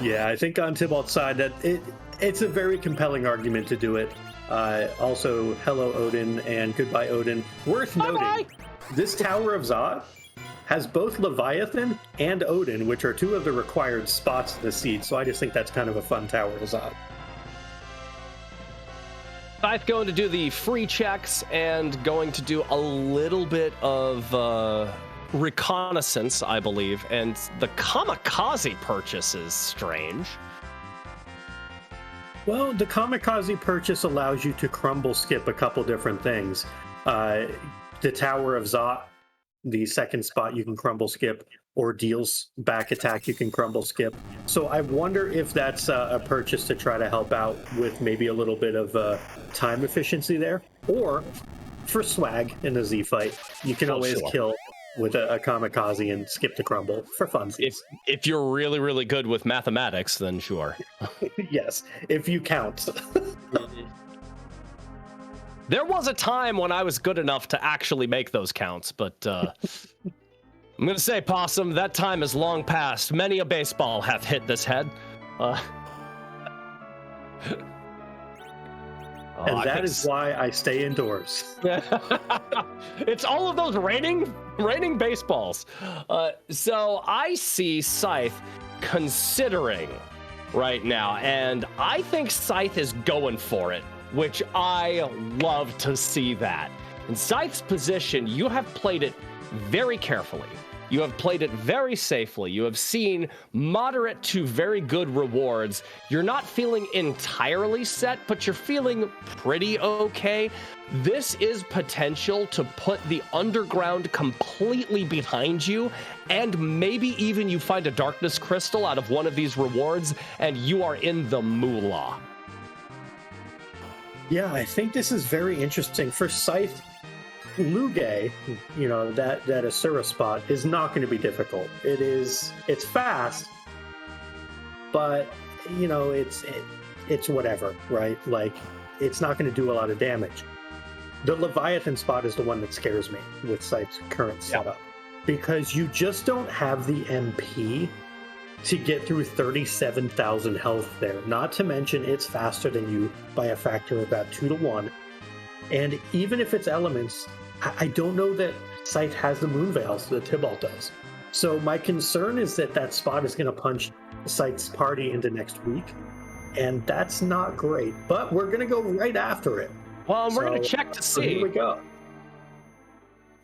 Yeah, I think on Tybalt's side that it's a very compelling argument to do it. Also, hello Odin and goodbye Odin. Worth noting, this Tower of Zot has both Leviathan and Odin, which are two of the required spots in the seed. So I just think that's kind of a fun Tower of Zot. Scythe going to do the free checks and going to do a little bit of reconnaissance, I believe. And the Kamikaze purchase is strange. Well, the Kamikaze purchase allows you to crumble skip a couple different things. The Tower of Zot, the second spot you can crumble skip, Ordeals back attack you can crumble skip. So I wonder if that's a purchase to try to help out with maybe a little bit of time efficiency there, or for swag in the Z fight, you can always kill with a kamikaze and skip the crumble for funsies. If you're really, really good with mathematics, then sure. Yes, if you count. There was a time when I was good enough to actually make those counts, but I'm going to say, Possum, that time is long past. Many a baseball hath hit this head. And that is why I stay indoors. It's all of those raining baseballs. So I see Scythe considering right now, and I think Scythe is going for it, which I love to see that. In Scythe's position, you have played it very carefully. You have played it very safely. You have seen moderate to very good rewards. You're not feeling entirely set, but you're feeling pretty okay. This is potential to put the underground completely behind you, and maybe even you find a darkness crystal out of one of these rewards, and you are in the moolah. Yeah, I think this is very interesting. For Scythe, Luge, you know, that Asura spot is not going to be difficult. It's fast, but you know, it's whatever, right? Like, it's not going to do a lot of damage. The Leviathan spot is the one that scares me with Scythe's current setup, because you just don't have the MP to get through 37,000 health there. Not to mention, it's faster than you by a factor of about 2 to 1. And even if it's elements, I don't know that Scythe has the moon veils that Tybalt does. So my concern is that spot is going to punch Scythe's party into next week, and that's not great. But we're going to go right after it. Well, we're going to check to see. Here we go.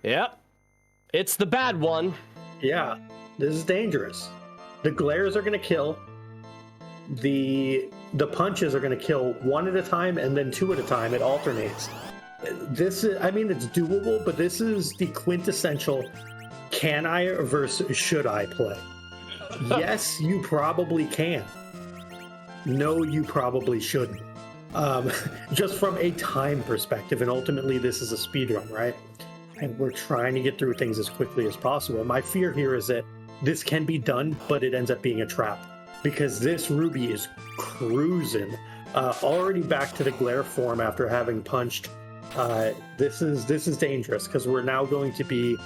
Yep. It's the bad one. Yeah, this is dangerous. The glares are going to kill. The punches are going to kill 1 at a time and then 2 at a time. It alternates. This is, I mean, it's doable, but this is the quintessential can I versus should I play. Yes, you probably can. No, you probably shouldn't. Just from a time perspective, and ultimately this is a speedrun, right? And we're trying to get through things as quickly as possible. My fear here is that this can be done, but it ends up being a trap, because this Ruby is cruising. Already back to the glare form after having punched. This is dangerous, because we're now going to be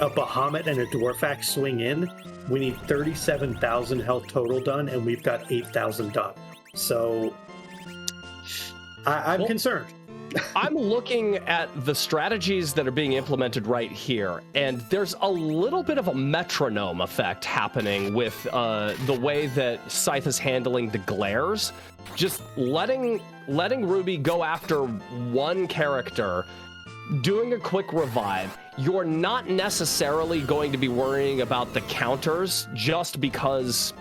a Bahamut and a Dwarfax swing in. We need 37,000 health total done, and we've got 8,000 done. So I'm concerned. I'm looking at the strategies that are being implemented right here, and there's a little bit of a metronome effect happening with the way that Scythe is handling the glares. Just letting Ruby go after one character, doing a quick revive. You're not necessarily going to be worrying about the counters just because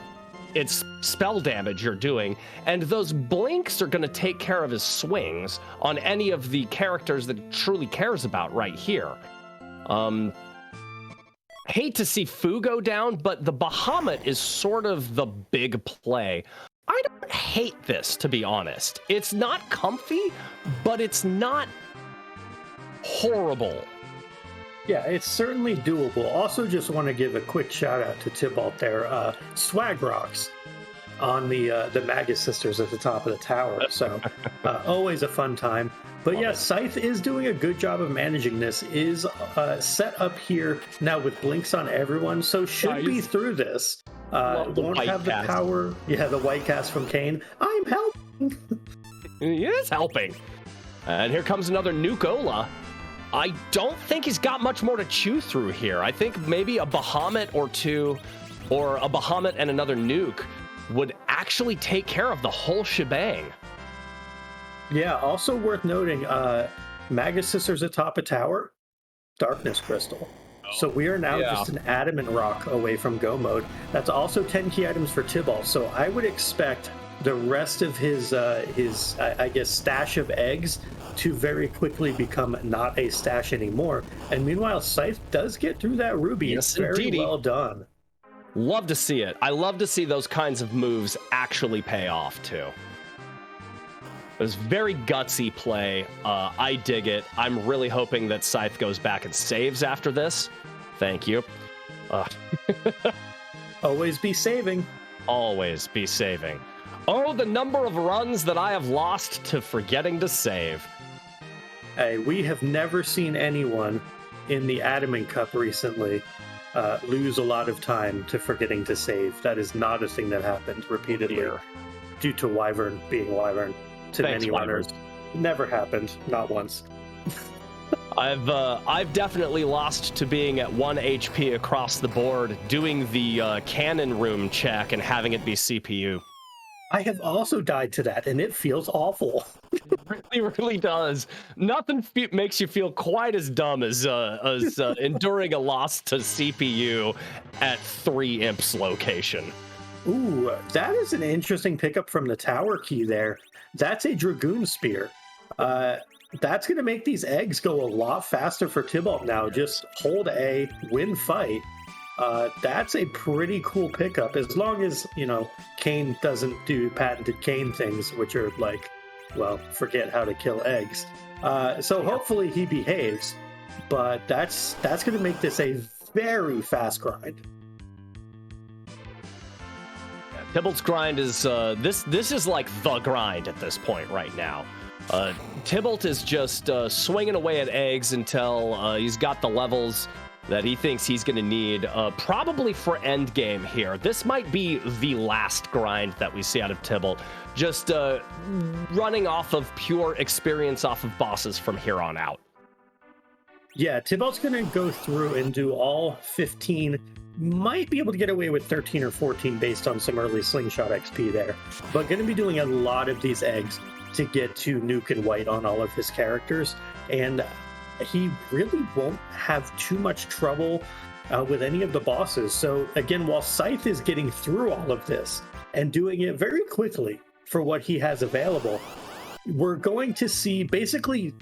it's spell damage you're doing, and those blinks are going to take care of his swings on any of the characters that he truly cares about right here. Hate to see Fu go down, but the Bahamut is sort of the big play. I don't hate this, to be honest. It's not comfy, but it's not horrible. Yeah, it's certainly doable. Also, just want to give a quick shout out to Tybalt there. Swag rocks on the Magus sisters at the top of the tower. So always a fun time. But yeah, Scythe is doing a good job of managing this. Is set up here now with blinks on everyone, so should be through this. Won't have the power. Yeah, the white cast from Kane. I'm helping. He is helping. And here comes another Nuke-Ola. I don't think he's got much more to chew through here. I think maybe a Bahamut or two, or a Bahamut and another nuke would actually take care of the whole shebang. Yeah, also worth noting, Magus Sisters atop a tower, Darkness Crystal. So we are now just an Adamant Rock away from go mode. That's also 10 key items for Tybalt. So I would expect the rest of his I guess, stash of eggs to very quickly become not a stash anymore. And meanwhile, Scythe does get through that Ruby. Yes, it's very well done. Love to see it. I love to see those kinds of moves actually pay off, too. It was very gutsy play. I dig it. I'm really hoping that Scythe goes back and saves after this. Thank you. Always be saving. Always be saving. Oh, the number of runs that I have lost to forgetting to save. Hey, we have never seen anyone in the Adamant Cup recently lose a lot of time to forgetting to save. That is not a thing that happened repeatedly due to Wyvern being Wyvern to many runners. Never happened, not once. I've definitely lost to being at 1 HP across the board, doing the cannon room check and having it be CPU. I have also died to that, and it feels awful. It really, really does. Nothing makes you feel quite as dumb as enduring a loss to CPU at 3 Imps location. Ooh, that is an interesting pickup from the tower key there. That's a Dragoon Spear. That's going to make these eggs go a lot faster for Tybalt now. Just hold A, win fight. That's a pretty cool pickup, as long as, Kane doesn't do patented Kane things, which are like, well, forget how to kill eggs. So hopefully he behaves, but that's going to make this a very fast grind. Tybalt's grind is this is like the grind at this point right now. Tybalt is just swinging away at eggs until he's got the levels that he thinks he's going to need, probably for endgame here. This might be the last grind that we see out of Tybalt, just running off of pure experience off of bosses from here on out. Yeah, Tybalt's going to go through and do all 15, might be able to get away with 13 or 14 based on some early Slingshot XP there, but going to be doing a lot of these eggs to get to Nuke and White on all of his characters, and he really won't have too much trouble with any of the bosses. So again, while Scythe is getting through all of this and doing it very quickly for what he has available, we're going to see, basically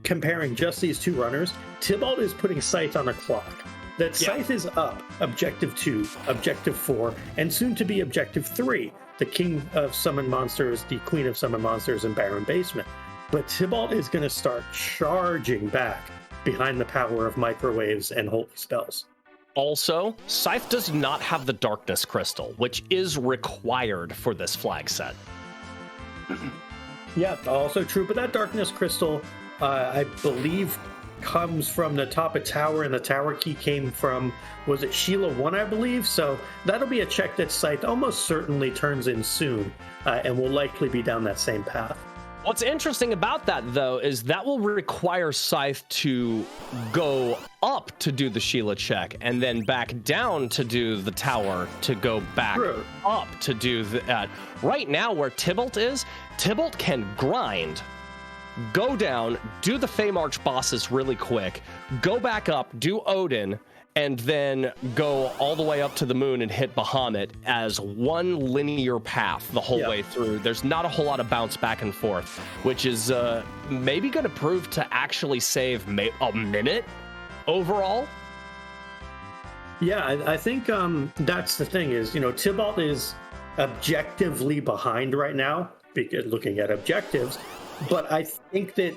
comparing just these two runners, Tybalt is putting Scythe on a clock. That Scythe is up Objective 2, Objective 4, and soon to be Objective 3, the King of Summon Monsters, the Queen of Summon Monsters, and Baron Basement. But Tybalt is going to start charging back behind the power of microwaves and holy spells. Also, Scythe does not have the Darkness Crystal, which is required for this flag set. Yeah, also true. But that Darkness Crystal, I believe, comes from the top of tower, and the tower key came from, was it Sheila 1, I believe? So that'll be a check that Scythe almost certainly turns in soon, and will likely be down that same path. What's interesting about that, though, is that will require Scythe to go up to do the Sheila check, and then back down to do the tower, to go back up to do that. Right now, where Tybalt is, Tybalt can grind, go down, do the Feymarch bosses really quick, go back up, do Odin, and then go all the way up to the moon and hit Bahamut as one linear path the whole way through. There's not a whole lot of bounce back and forth, which is maybe going to prove to actually save a minute overall. Yeah, I think that's the thing is, Tybalt is objectively behind right now, looking at objectives, but I think that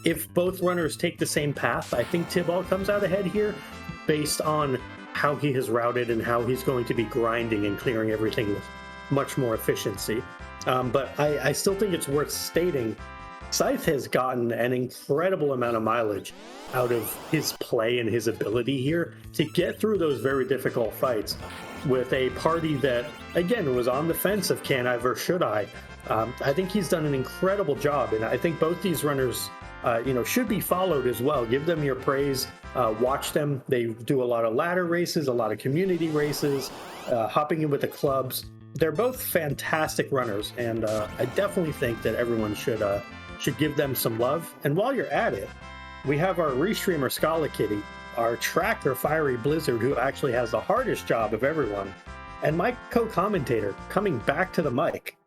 if both runners take the same path, I think Tybalt comes out ahead here based on how he has routed and how he's going to be grinding and clearing everything with much more efficiency. But I still think it's worth stating, Scythe has gotten an incredible amount of mileage out of his play and his ability here to get through those very difficult fights with a party that, again, was on the fence of can I versus should I. I think he's done an incredible job, and I think both these runners should be followed as well. Give them your praise. Watch them. They do a lot of ladder races, a lot of community races, hopping in with the clubs. They're both fantastic runners, and I definitely think that everyone should give them some love. And while you're at it, we have our restreamer Scala Kitty, our tracker Fiery Blizzard, who actually has the hardest job of everyone, and my co-commentator coming back to the mic,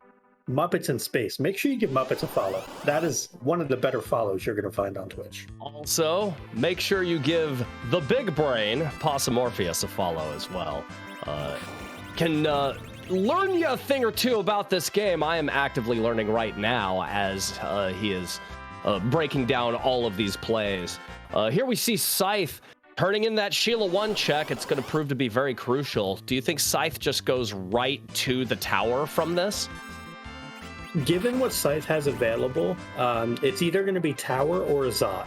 Muppets in Space. Make sure you give Muppets a follow. That is one of the better follows you're going to find on Twitch. Also, make sure you give the big brain, Possumorpheus, a follow as well. Can learn you a thing or two about this game. I am actively learning right now as he is breaking down all of these plays. Here we see Scythe Turning in that Sheila 1 check, it's going to prove to be very crucial. Do you think Scythe just goes right to the tower from this? Given what Scythe has available, it's either going to be tower or Zot.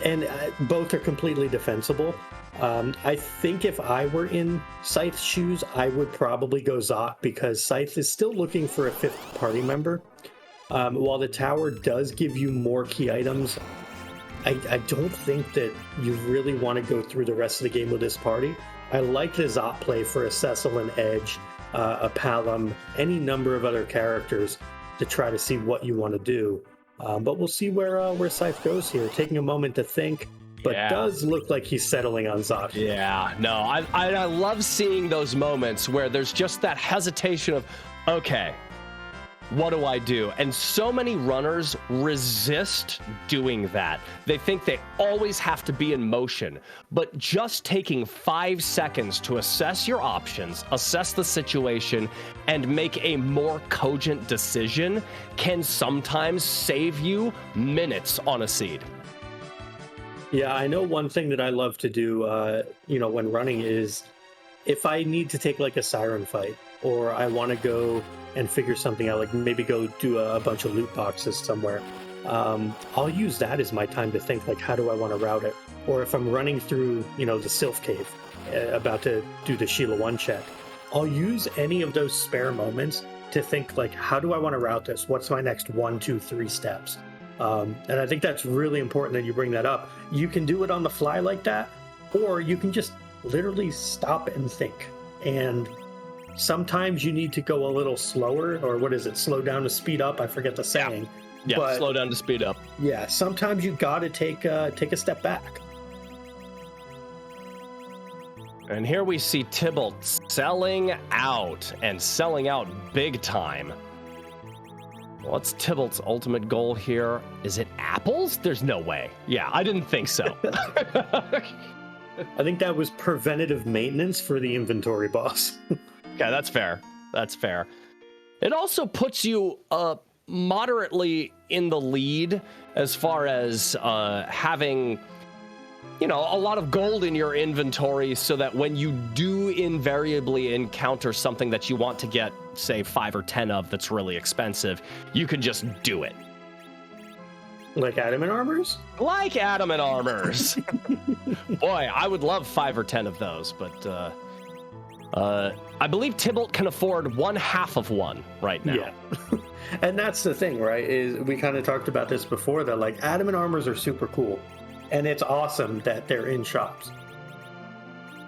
And both are completely defensible. I think if I were in Scythe's shoes, I would probably go Zot because Scythe is still looking for a fifth party member. While the tower does give you more key items, I don't think that you really want to go through the rest of the game with this party. I like the Zot play for a Cecil and Edge, a Palom, any number of other characters to try to see what you want to do. But we'll see where Scythe goes here, taking a moment to think, but does look like he's settling on Zot. Yeah, no, I love seeing those moments where there's just that hesitation of, okay, what do I do? And so many runners resist doing that. They think they always have to be in motion, but just taking 5 seconds to assess your options, assess the situation, and make a more cogent decision can sometimes save you minutes on a seed. Yeah, I know one thing that I love to do, when running is if I need to take like a siren fight or I want to go and figure something out, like maybe go do a bunch of loot boxes somewhere, I'll use that as my time to think, like, how do I want to route it? Or if I'm running through, the Sylph Cave, about to do the Sheila 1 check, I'll use any of those spare moments to think, like, how do I want to route this? What's my next 1, 2, 3 steps? And I think that's really important that you bring that up. You can do it on the fly like that, or you can just literally stop and think. And sometimes you need to go a little slower, or what is it? Slow down to speed up. I forget the saying. Yeah, but, slow down to speed up. Yeah, sometimes you got to take a step back. And here we see Tybalt selling out, and selling out big time. What's Tybalt's ultimate goal here? Is it apples? There's no way. Yeah, I didn't think so. I think that was preventative maintenance for the inventory boss. Yeah, that's fair. That's fair. It also puts you moderately in the lead as far as having, a lot of gold in your inventory so that when you do invariably encounter something that you want to get, say, 5 or 10 of that's really expensive, you can just do it. Like adamant armors? Like adamant armors. Boy, I would love 5 or 10 of those, but I believe Tybalt can afford 1/2 of one right now. Yeah. And that's the thing, right? Is we kind of talked about this before, that like adamant armors are super cool. And it's awesome that they're in shops.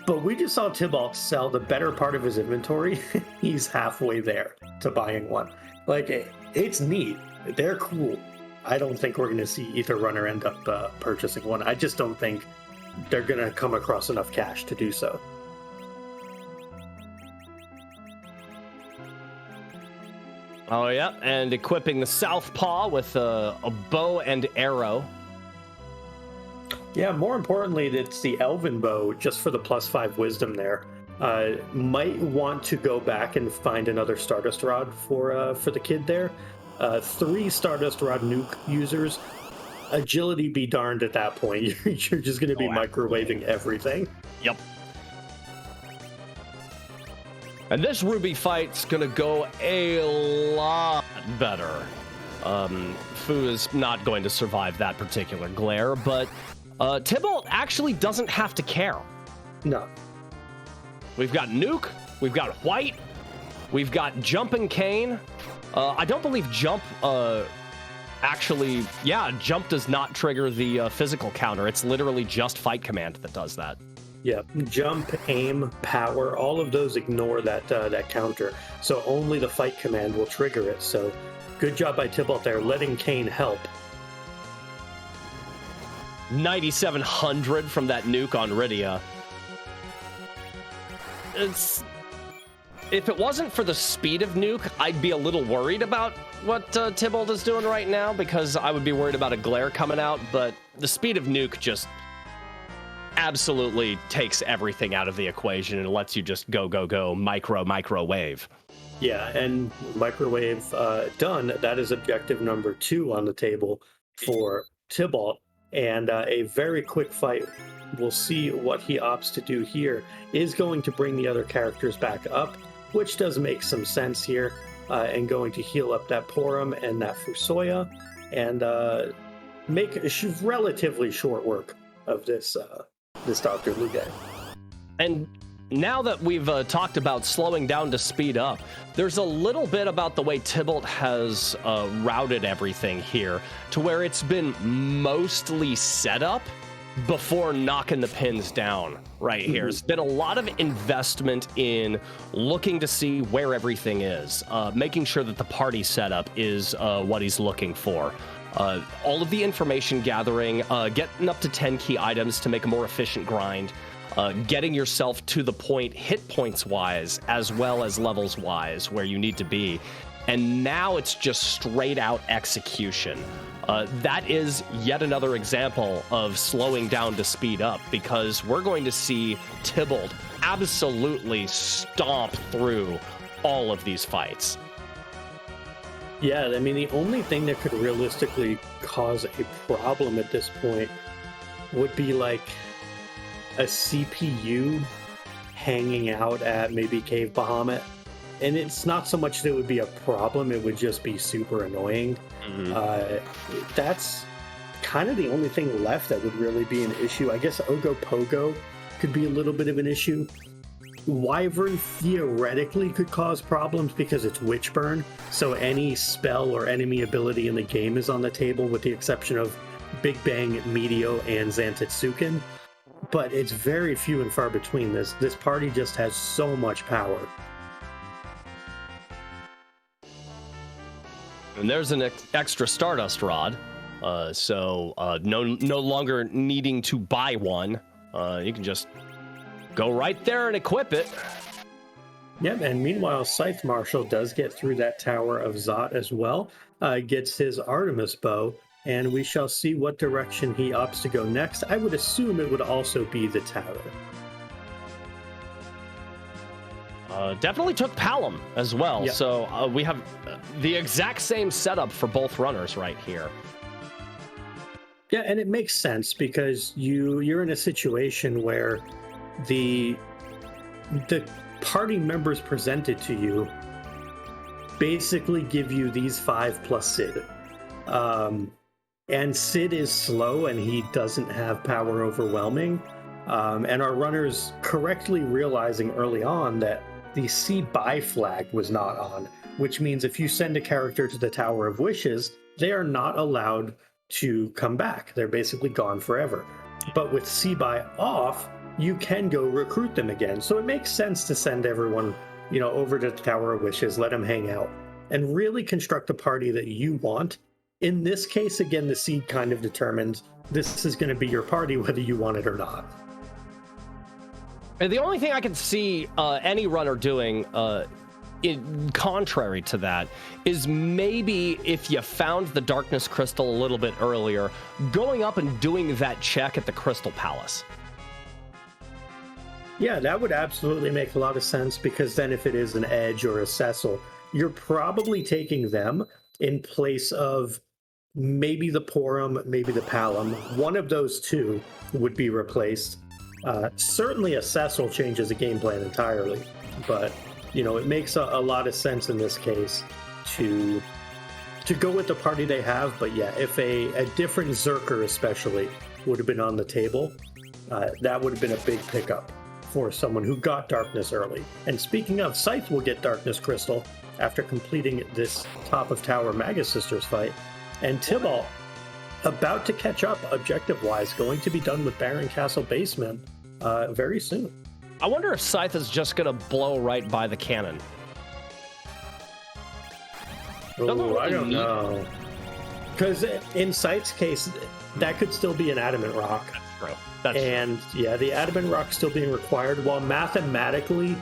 But we just saw Tybalt sell the better part of his inventory. He's halfway there to buying one. Like, it's neat. They're cool. I don't think we're going to see either runner end up purchasing one. I just don't think they're going to come across enough cash to do so. Oh, yeah, and equipping the Southpaw with a bow and arrow. Yeah, more importantly, it's the Elven Bow, just for the +5 wisdom there. Might want to go back and find another Stardust Rod for the kid there. 3 Stardust Rod nuke users. Agility be darned at that point. You're just going to be microwaving everything. Yep. And this Ruby fight's going to go a lot better. Fu is not going to survive that particular glare, but Tybalt actually doesn't have to care. No. We've got Nuke, we've got White, we've got Jump and Cane. I don't believe Jump Jump does not trigger the physical counter. It's literally just Fight Command that does that. Yeah, Jump, Aim, Power, all of those ignore that counter. So only the Fight Command will trigger it. So good job by Tybalt there, letting Cane help. 9,700 from that nuke on Rydia. If it wasn't for the speed of nuke, I'd be a little worried about what Tybalt is doing right now, because I would be worried about a glare coming out, but the speed of nuke just absolutely takes everything out of the equation and lets you just go, microwave. Yeah, and microwave done. That is objective number 2 on the table for Tybalt. And a very quick fight we'll see what he opts to do here, is going to bring the other characters back up, which does make some sense here, and going to heal up that Porum and that Fusoya, and make relatively short work of this Dr. Luge. And now that we've talked about slowing down to speed up, there's a little bit about the way Tybalt has routed everything here to where it's been mostly set up before knocking the pins down right here. It's been a lot of investment in looking to see where everything is, making sure that the party setup is what he's looking for. All of the information gathering, getting up to 10 key items to make a more efficient grind, getting yourself to the point hit points wise as well as levels wise where you need to be. And now it's just straight out execution. That is yet another example of slowing down to speed up, because we're going to see Tybalt absolutely stomp through all of these fights. Yeah, I mean, the only thing that could realistically cause a problem at this point would be like a CPU hanging out at maybe Cave Bahamut. And it's not so much that it would be a problem, it would just be super annoying. That's kind of the only thing left that would really be an issue. I guess Ogopogo could be a little bit of an issue. Wyvern theoretically could cause problems because it's Witchburn, so any spell or enemy ability in the game is on the table with the exception of Big Bang, Meteor, and Zantetsuken. But it's very few and far between. This party just has so much power. And there's an extra Stardust Rod, so no longer needing to buy one. You can just go right there and equip it. Yep, and meanwhile, Scythe Marshal does get through that Tower of Zot as well, gets his Artemis Bow, and we shall see what direction he opts to go next. I would assume it would also be the tower. Definitely took Palom as well, yep. So we have the exact same setup for both runners right here. Yeah, and it makes sense because you're in a situation where the party members presented to you basically give you these 5 plus Sid. And Sid is slow and he doesn't have power overwhelming. And our runners correctly realizing early on that the C buy flag was not on, which means if you send a character to the Tower of Wishes, they are not allowed to come back. They're basically gone forever. But with C buy off, you can go recruit them again. So it makes sense to send everyone, over to the Tower of Wishes, let them hang out, and really construct a party that you want. In this case, again, the seed kind of determines this is going to be your party whether you want it or not. The only thing I can see any runner doing, contrary to that, is maybe if you found the Darkness Crystal a little bit earlier, going up and doing that check at the Crystal Palace. Yeah, that would absolutely make a lot of sense, because then if it is an Edge or a Cecil, you're probably taking them in place of maybe the Porum, maybe the Palom. One of those two would be replaced. Certainly a Cecil changes the game plan entirely, but it makes a lot of sense in this case to go with the party they have. But yeah, if a different Zerker especially would have been on the table, that would have been a big pickup for someone who got Darkness early. And speaking of, Scythe will get Darkness Crystal after completing this top of Tower Magus Sisters fight, and Tybalt about to catch up objective-wise, going to be done with Baron Castle Basement very soon. I wonder if Scythe is just going to blow right by the cannon. Oh, I don't know. Because in Scythe's case, that could still be an Adamant Rock. That's true. And yeah, the Adamant Rock still being required, while mathematically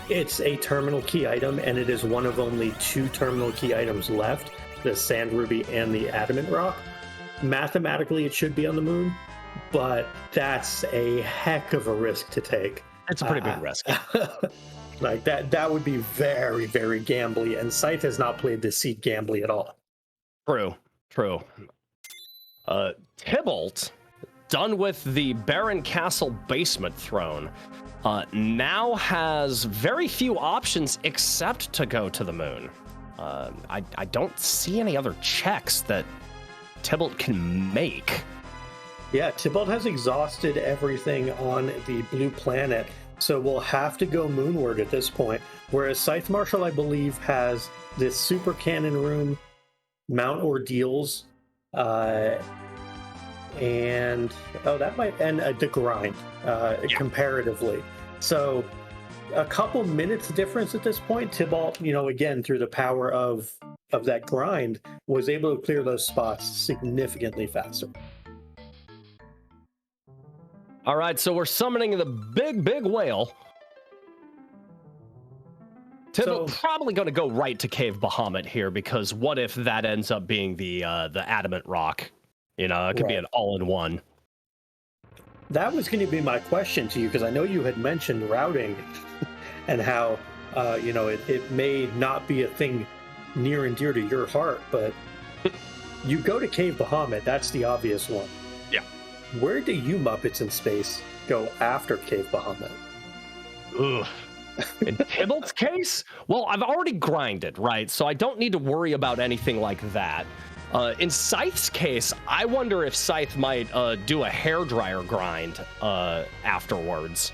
it's a terminal key item, and it is one of only 2 terminal key items left, the Sand Ruby and the Adamant Rock. Mathematically, it should be on the moon, but that's a heck of a risk to take. It's a pretty big risk. Like that would be very, very gambly, and Scythe has not played this seed gambly at all. True. Tybalt done with the Barren Castle basement throne, now has very few options except to go to the moon. I don't see any other checks that Tybalt can make. Yeah, Tybalt has exhausted everything on the blue planet, so we'll have to go moonward at this point. Whereas Scythe Marshal, I believe, has this super cannon room, Mount Ordeals, and the grind comparatively. So a couple minutes difference at this point. Tybalt, again, through the power of that grind, was able to clear those spots significantly faster. All right, so we're summoning the big whale. Tybalt probably going to go right to Cave Bahamut here, because what if that ends up being the adamant rock? It could be an all-in-one. That was going to be my question to you, because I know you had mentioned routing and how it may not be a thing near and dear to your heart, but you go to Cave Bahamut, that's the obvious one. Yeah. Where do you Muppets in space go after Cave Bahamut? Ugh. In Tybalt's case, well, I've already grinded, right? So I don't need to worry about anything like that. In Scythe's case, I wonder if Scythe might do a hairdryer grind afterwards.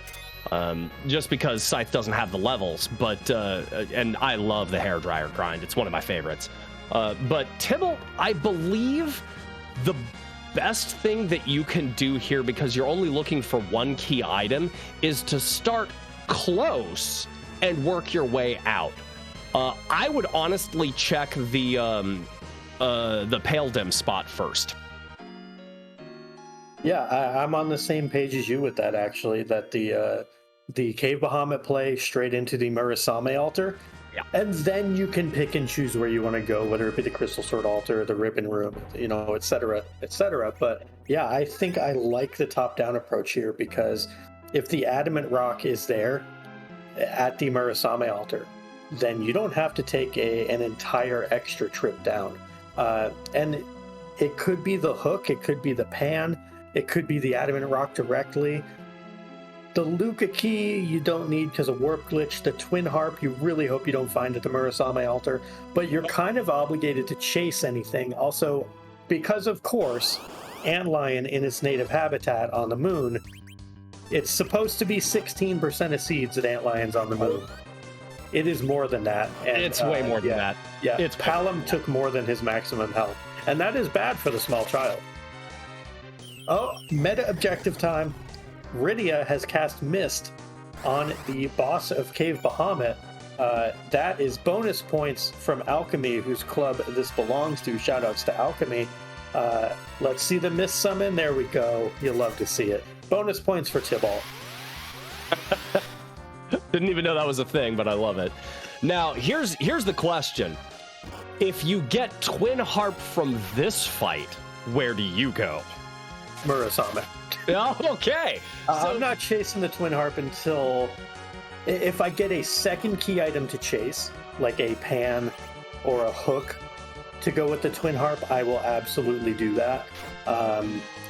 Just because Scythe doesn't have the levels, but and I love the hairdryer grind. It's one of my favorites. But Tybalt, I believe the best thing that you can do here, because you're only looking for one key item, is to start close and work your way out. I would honestly check the Pale Dim spot first. Yeah, I'm on the same page as you with that, actually, that the Cave Bahamut play straight into the Murasame altar. Yeah. And then you can pick and choose where you want to go, whether it be the Crystal Sword altar, the Ribbon Room, et cetera, et cetera. But yeah, I think I like the top-down approach here, because if the Adamant Rock is there at the Murasame altar, then you don't have to take an entire extra trip down. And it could be the hook, it could be the pan, it could be the Adamant Rock directly. The Luca key you don't need because of warp glitch. The twin harp you really hope you don't find at the Murasame altar, but you're kind of obligated to chase anything. Also, because of course, antlion in its native habitat on the moon, it's supposed to be 16% of seeds at antlions on the moon. It is more than that. And, it's way more than that. Yeah, Palom took more than his maximum health, and that is bad for the small child. Oh, meta objective time. Rydia has cast Mist on the boss of Cave Bahamut. That is bonus points from Alchemy, whose club this belongs to. Shoutouts to Alchemy. Let's see the Mist summon. There we go. You'll love to see it. Bonus points for Tybalt. Didn't even know that was a thing, but I love it. Now, here's the question. If you get Twin Harp from this fight, where do you go? Murasame. Oh, okay. I'm not chasing the Twin Harp until... If I get a second key item to chase, like a pan or a hook to go with the Twin Harp, I will absolutely do that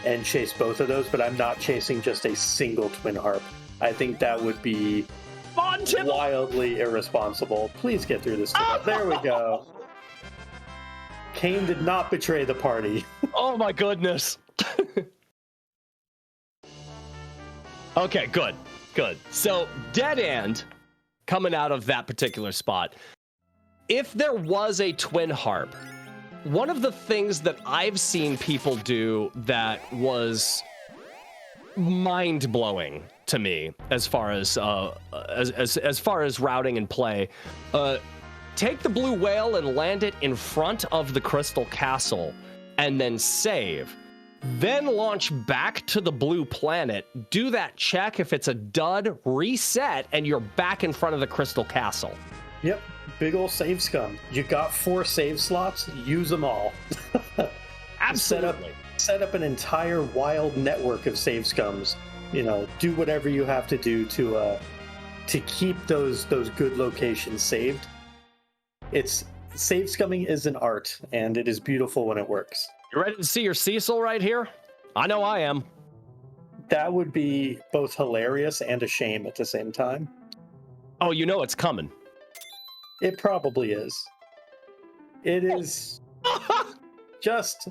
and chase both of those, but I'm not chasing just a single Twin Harp. I think that would be wildly irresponsible. Please get through this. There we go. Kane did not betray the party. Oh my goodness. Okay, good. So, Dead End, coming out of that particular spot. If there was a Twin Harp, one of the things that I've seen people do that was mind-blowing to me, as far as as far as routing and play, take the blue whale and land it in front of the Crystal Castle, and then save. Then launch back to the blue planet, do that check. If it's a dud, reset, and you're back in front of the Crystal Castle. Yep, big ol' save scum. You got 4 save slots, use them all. Absolutely. Set up an entire wild network of save scums. Do whatever you have to do to keep those good locations saved. Save scumming is an art, and it is beautiful when it works. You ready to see your Cecil right here? I know I am. That would be both hilarious and a shame at the same time. Oh, you know it's coming. It probably is. It is just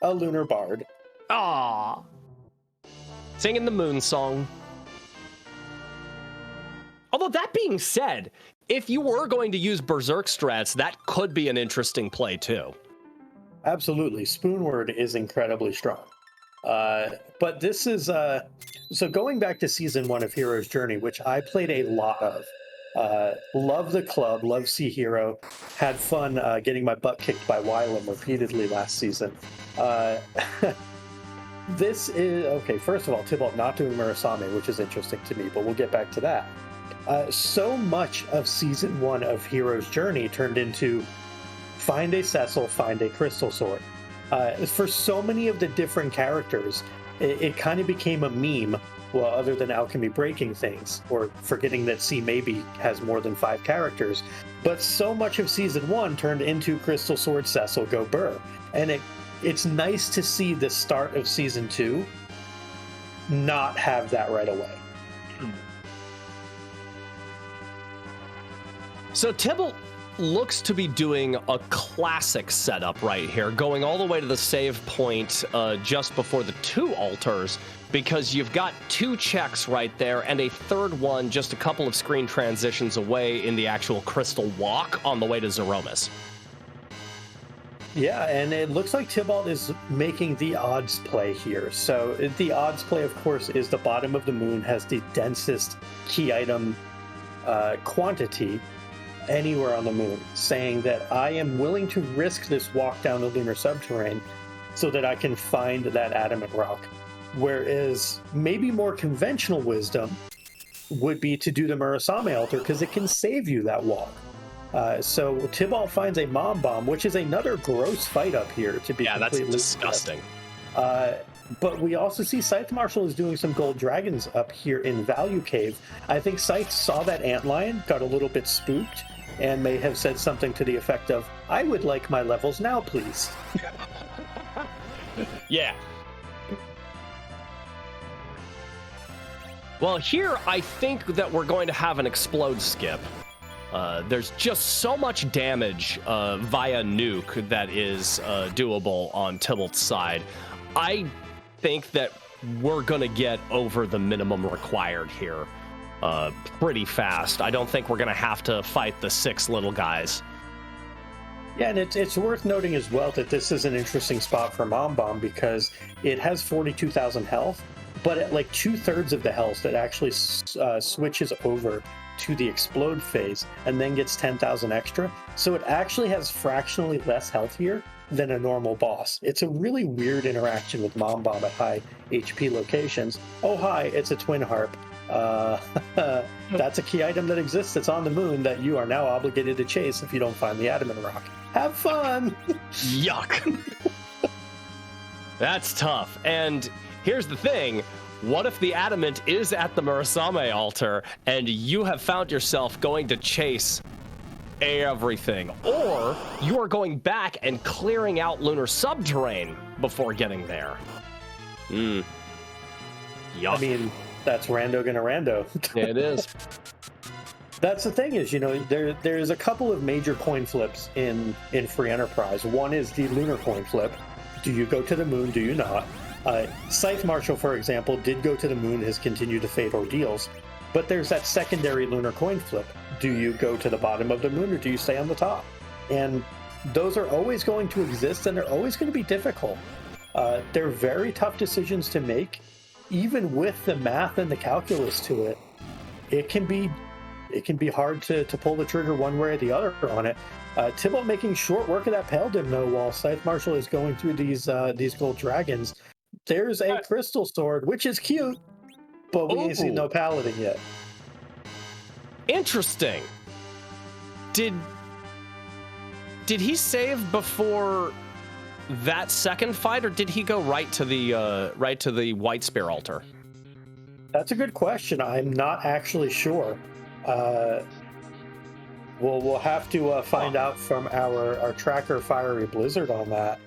a lunar bard. Ah, singing the moon song. Although that being said, if you were going to use Berserk strats, that could be an interesting play too. Absolutely. Spoonword is incredibly strong. But this is... so going back to Season 1 of Hero's Journey, which I played a lot of. Love the club, love Sea Hero. Had fun getting my butt kicked by Wylam repeatedly last season. This is... Okay, first of all, Tybalt not doing Murasame, which is interesting to me, but we'll get back to that. So much of Season 1 of Hero's Journey turned into find a Cecil, find a Crystal Sword. For so many of the different characters, it kind of became a meme, well, other than Alchemy breaking things, or forgetting that C maybe has more than 5 characters. But so much of Season 1 turned into Crystal Sword, Cecil, go Burr. And it's nice to see the start of Season 2 not have that right away. So Tybalt looks to be doing a classic setup right here, going all the way to the save point just before the 2 altars, because you've got 2 checks right there and a third one just a couple of screen transitions away in the actual Crystal Walk on the way to Zeromus. Yeah, and it looks like Tybalt is making the odds play here. So the odds play, of course, is the bottom of the moon has the densest key item quantity anywhere on the moon, saying that I am willing to risk this walk down the lunar subterrane so that I can find that adamant rock. Whereas maybe more conventional wisdom would be to do the Murasame altar because it can save you that walk. So Tybalt finds a Mom Bomb, which is another gross fight up here, to be completely that's disgusting. But we also see Scythe Marshal is doing some gold dragons up here in Value Cave. I think Scythe saw that antlion, got a little bit spooked, and may have said something to the effect of, I would like my levels now, please. Yeah. Well, here I think that we're going to have an explode skip. There's just so much damage via nuke that is doable on Tybalt's side. I think that we're going to get over the minimum required here pretty fast. I don't think we're going to have to fight the 6 little guys. Yeah, and it's worth noting as well that this is an interesting spot for Mom Bomb because it has 42,000 health, but at like 2/3 of the health, it actually switches over to the explode phase and then gets 10,000 extra. So it actually has fractionally less health here than a normal boss. It's a really weird interaction with Mom Bomb at high HP locations. Oh, hi, it's a twin harp. That's a key item that exists. It's on the moon that you are now obligated to chase if you don't find the adamant rock. Have fun! Yuck. That's tough. And here's the thing. What if the adamant is at the Murasame altar and you have found yourself going to chase everything? Or you are going back and clearing out lunar subterrane before getting there? Yuck. I mean, that's rando gonna rando. Yeah, it is. That's the thing is, you know, there's a couple of major coin flips in Free Enterprise. One is the lunar coin flip. Do you go to the moon? Do you not? Scythe Marshal, for example, did go to the moon, has continued to fade Ordeals. But there's that secondary lunar coin flip. Do you go to the bottom of the moon or do you stay on the top? And those are always going to exist and they're always going to be difficult. They're very tough decisions to make. Even with the math and the calculus to it, it can be hard to pull the trigger one way or the other on it. Tybalt making short work of that Paladin though, while Scythe Marshal is going through these gold dragons. There's a crystal sword, which is cute, but we ain't seen no Paladin yet. Interesting. Did he save before that second fight, or did he go right to the White Spear altar? That's a good question. I'm not actually sure. We'll have to find out from our tracker Fiery Blizzard on that.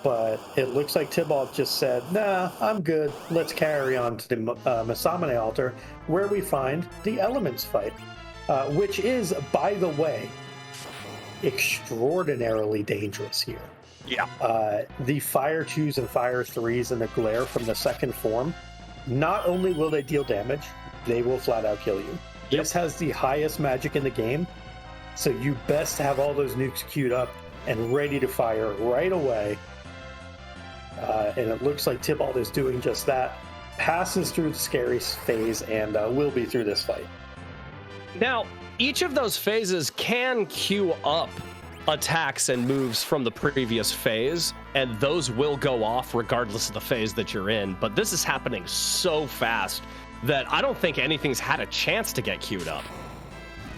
but it looks like Tybalt just said, nah, I'm good. Let's carry on to the Masamune altar, where we find the elements fight, which is, by the way, extraordinarily dangerous here. Yeah. The Fire 2s and Fire 3s and the glare from the second form, not only will they deal damage, they will flat out kill you. Yep. This has the highest magic in the game, so you best have all those nukes queued up and ready to fire right away. And it looks like Tybalt is doing just that, passes through the scary phase, and will be through this fight. Now, each of those phases can queue up attacks and moves from the previous phase, and those will go off regardless of the phase that you're in. But this is happening so fast that I don't think anything's had a chance to get queued up.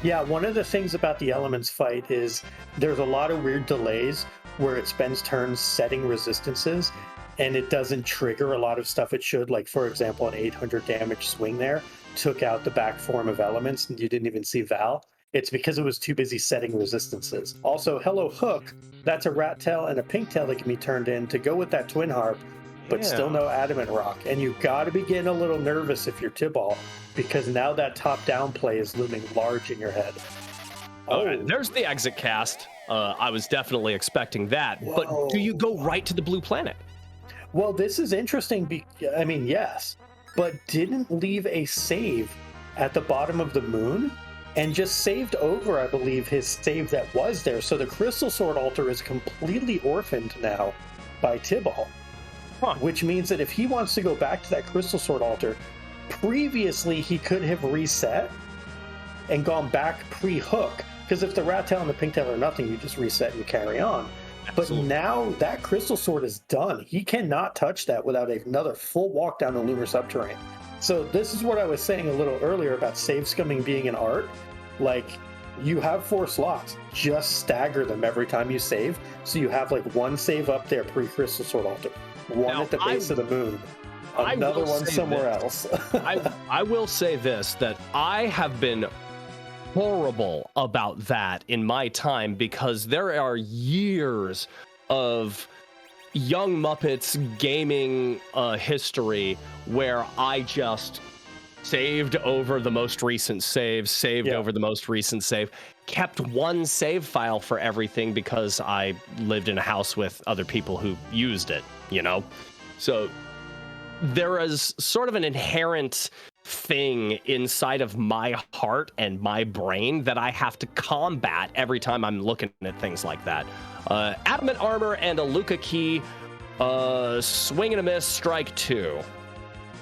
Yeah, one of the things about the elements fight is there's a lot of weird delays where it spends turns setting resistances, and it doesn't trigger a lot of stuff it should. Like, for example, an 800 damage swing there took out the back form of elements, and you didn't even see Val. It's because it was too busy setting resistances. Also, Hello Hook, that's a rat tail and a pink tail that can be turned in to go with that twin harp, but still no adamant rock. And you got to be getting a little nervous if you're Tybalt, because now that top-down play is looming large in your head. There's the exit cast. I was definitely expecting that. Whoa. But do you go right to the blue planet? Well, this is interesting. I mean, yes, but didn't leave a save at the bottom of the moon and just saved over, I believe, his save that was there. So the Crystal Sword altar is completely orphaned now by Tybalt, which means that if he wants to go back to that Crystal Sword altar, previously he could have reset and gone back pre-hook. Because if the rat tail and the pink tail are nothing, you just reset and carry on. Absolutely. But now that Crystal Sword is done. He cannot touch that without another full walk down the lunar subterranean. So this is what I was saying a little earlier about save scumming being an art. Like, you have 4 slots. Just stagger them every time you save. So you have like one save up there pre-Crystal Sword altar, one now, at the base of the moon, another one somewhere else. I will say this, that I have been horrible about that in my time, because there are years of Young Muppets gaming history where I just saved over the most recent save, over the most recent save, kept one save file for everything because I lived in a house with other people who used it, you know? So there is sort of an inherent thing inside of my heart and my brain that I have to combat every time I'm looking at things like that. Adamant Armor and a Luca Key, swing and a miss, strike 2.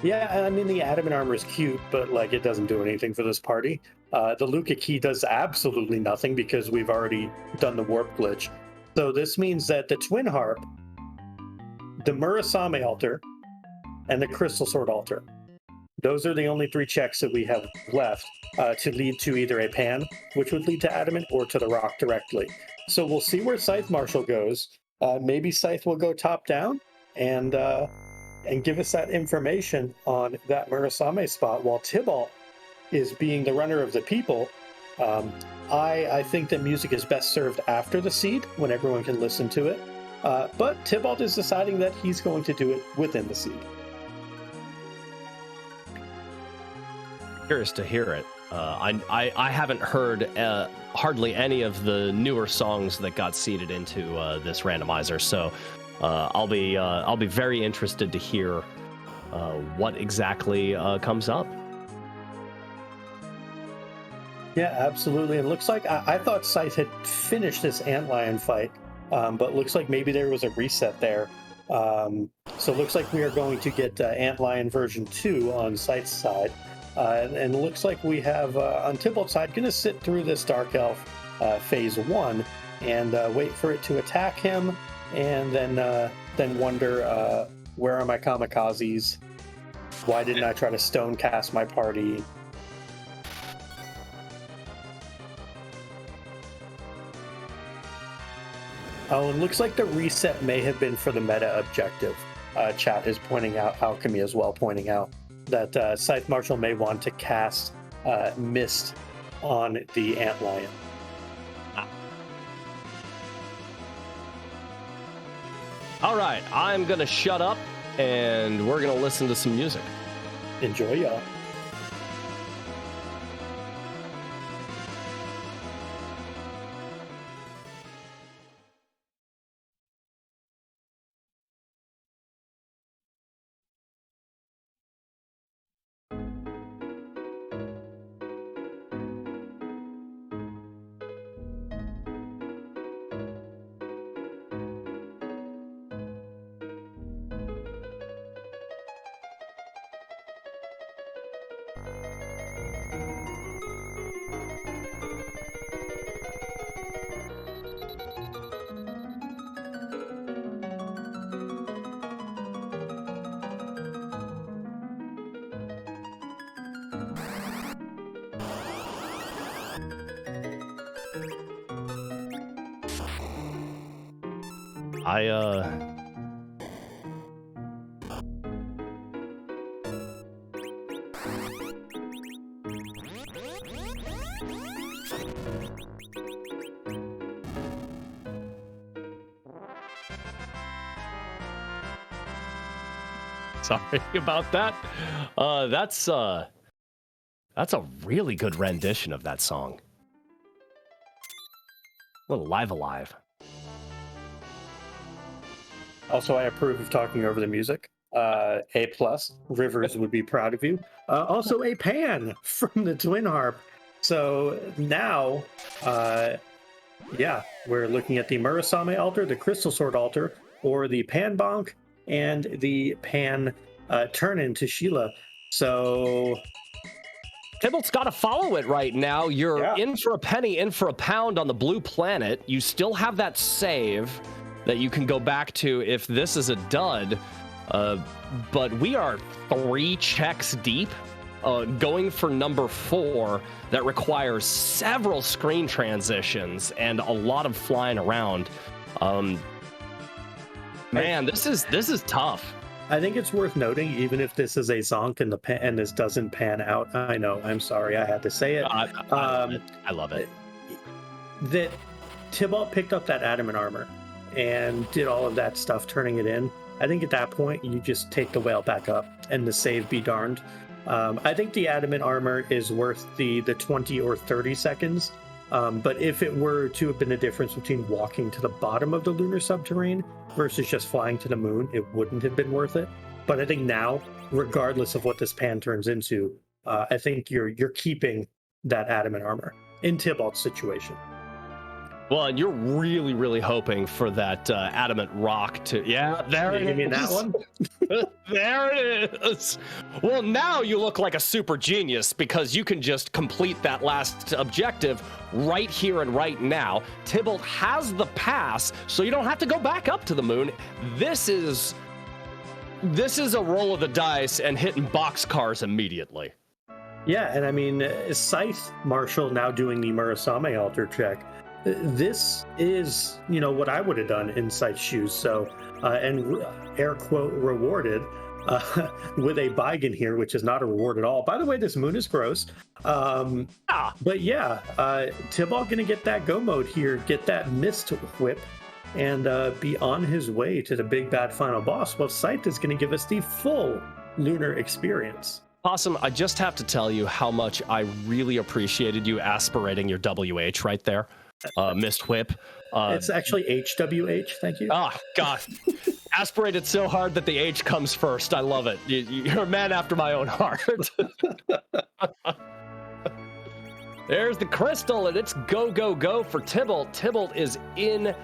Yeah, I mean, the Adamant Armor is cute, but like, it doesn't do anything for this party. The Luca Key does absolutely nothing because we've already done the warp glitch. So this means that the Twin Harp, the Murasame altar, and the Crystal Sword altar, those are the only 3 checks that we have left to lead to either a pan, which would lead to Adamant, or to the rock directly. So we'll see where Scythe Marshal goes. Maybe Scythe will go top down and give us that information on that Murasame spot, while Tybalt is being the runner of the people. I think that music is best served after the seed, when everyone can listen to it. But Tybalt is deciding that he's going to do it within the seed. Curious to hear it. I haven't heard hardly any of the newer songs that got seeded into this randomizer, so I'll be very interested to hear what exactly comes up. Yeah, absolutely. It looks like I thought Scythe had finished this Antlion fight, but looks like maybe there was a reset there. So it looks like we are going to get Antlion version 2 on Scythe's side. And it looks like we have, on Tybalt's side, going to sit through this Dark Elf phase 1 and wait for it to attack him, and then wonder, where are my kamikazes? Why didn't I try to stone cast my party? Oh, and looks like the reset may have been for the meta objective. Chat is pointing out, Alchemy as well pointing out, that Scythe Marshal may want to cast Mist on the Antlion. All right, I'm going to shut up, and we're going to listen to some music. Enjoy, y'all. Sorry about that. That's a really good rendition of that song. A little live alive. Also, I approve of talking over the music. A+. Rivers would be proud of you. Also, a pan from the Twin Harp. So now, yeah, we're looking at the Murasame altar, the Crystal Sword altar, or the Pan Bonk, and the Pan turn into Sheila. So Tybalt's got to follow it right now. You're in for a penny, in for a pound on the blue planet. You still have that save that you can go back to if this is a dud. But we are 3 checks deep, going for number 4 that requires several screen transitions and a lot of flying around. Man, this is tough. I think it's worth noting, even if this is a zonk and this doesn't pan out, I know, I'm sorry, I had to say it. I love it. That Tybalt picked up that adamant armor and did all of that stuff, turning it in. I think at that point, you just take the whale back up and the save be darned. I think the adamant armor is worth the 20 or 30 seconds. But if it were to have been the difference between walking to the bottom of the lunar subterrane versus just flying to the moon, it wouldn't have been worth it. But I think now, regardless of what this pan turns into, I think you're keeping that adamant armor in Tybalt's situation. Well, and you're really, really hoping for that adamant rock to... Yeah, there it is. You mean that one? There it is. Well, now you look like a super genius because you can just complete that last objective right here and right now. Tybalt has the pass, so you don't have to go back up to the moon. This is a roll of the dice and hitting boxcars immediately. Yeah, and I mean, Scythe Marshall now doing the Murasame altar check. This is, what I would have done in Scythe's shoes. So, and air quote rewarded with a Baigan here, which is not a reward at all. By the way, this moon is gross. But yeah, Tybalt gonna get that go mode here, get that mist whip, and be on his way to the big bad final boss. Well, Scythe is gonna give us the full lunar experience. Awesome. I just have to tell you how much I really appreciated you aspirating your WH right there. Mist whip. It's actually HWH. Thank you. Oh, God. Aspirated so hard that the H comes first. I love it. You're a man after my own heart. There's the crystal, and it's go, go, go for Tybalt. Tybalt is in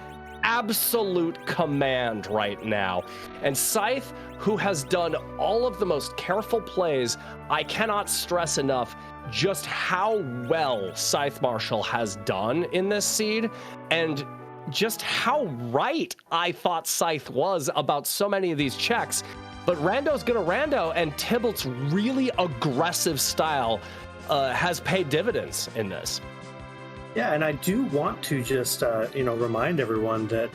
absolute command right now. And Scythe, who has done all of the most careful plays, I cannot stress enough just how well Scythe Marshall has done in this seed, and just how right I thought Scythe was about so many of these checks. But Rando's gonna Rando, and Tybalt's really aggressive style has paid dividends in this. Yeah, and I do want to just remind everyone that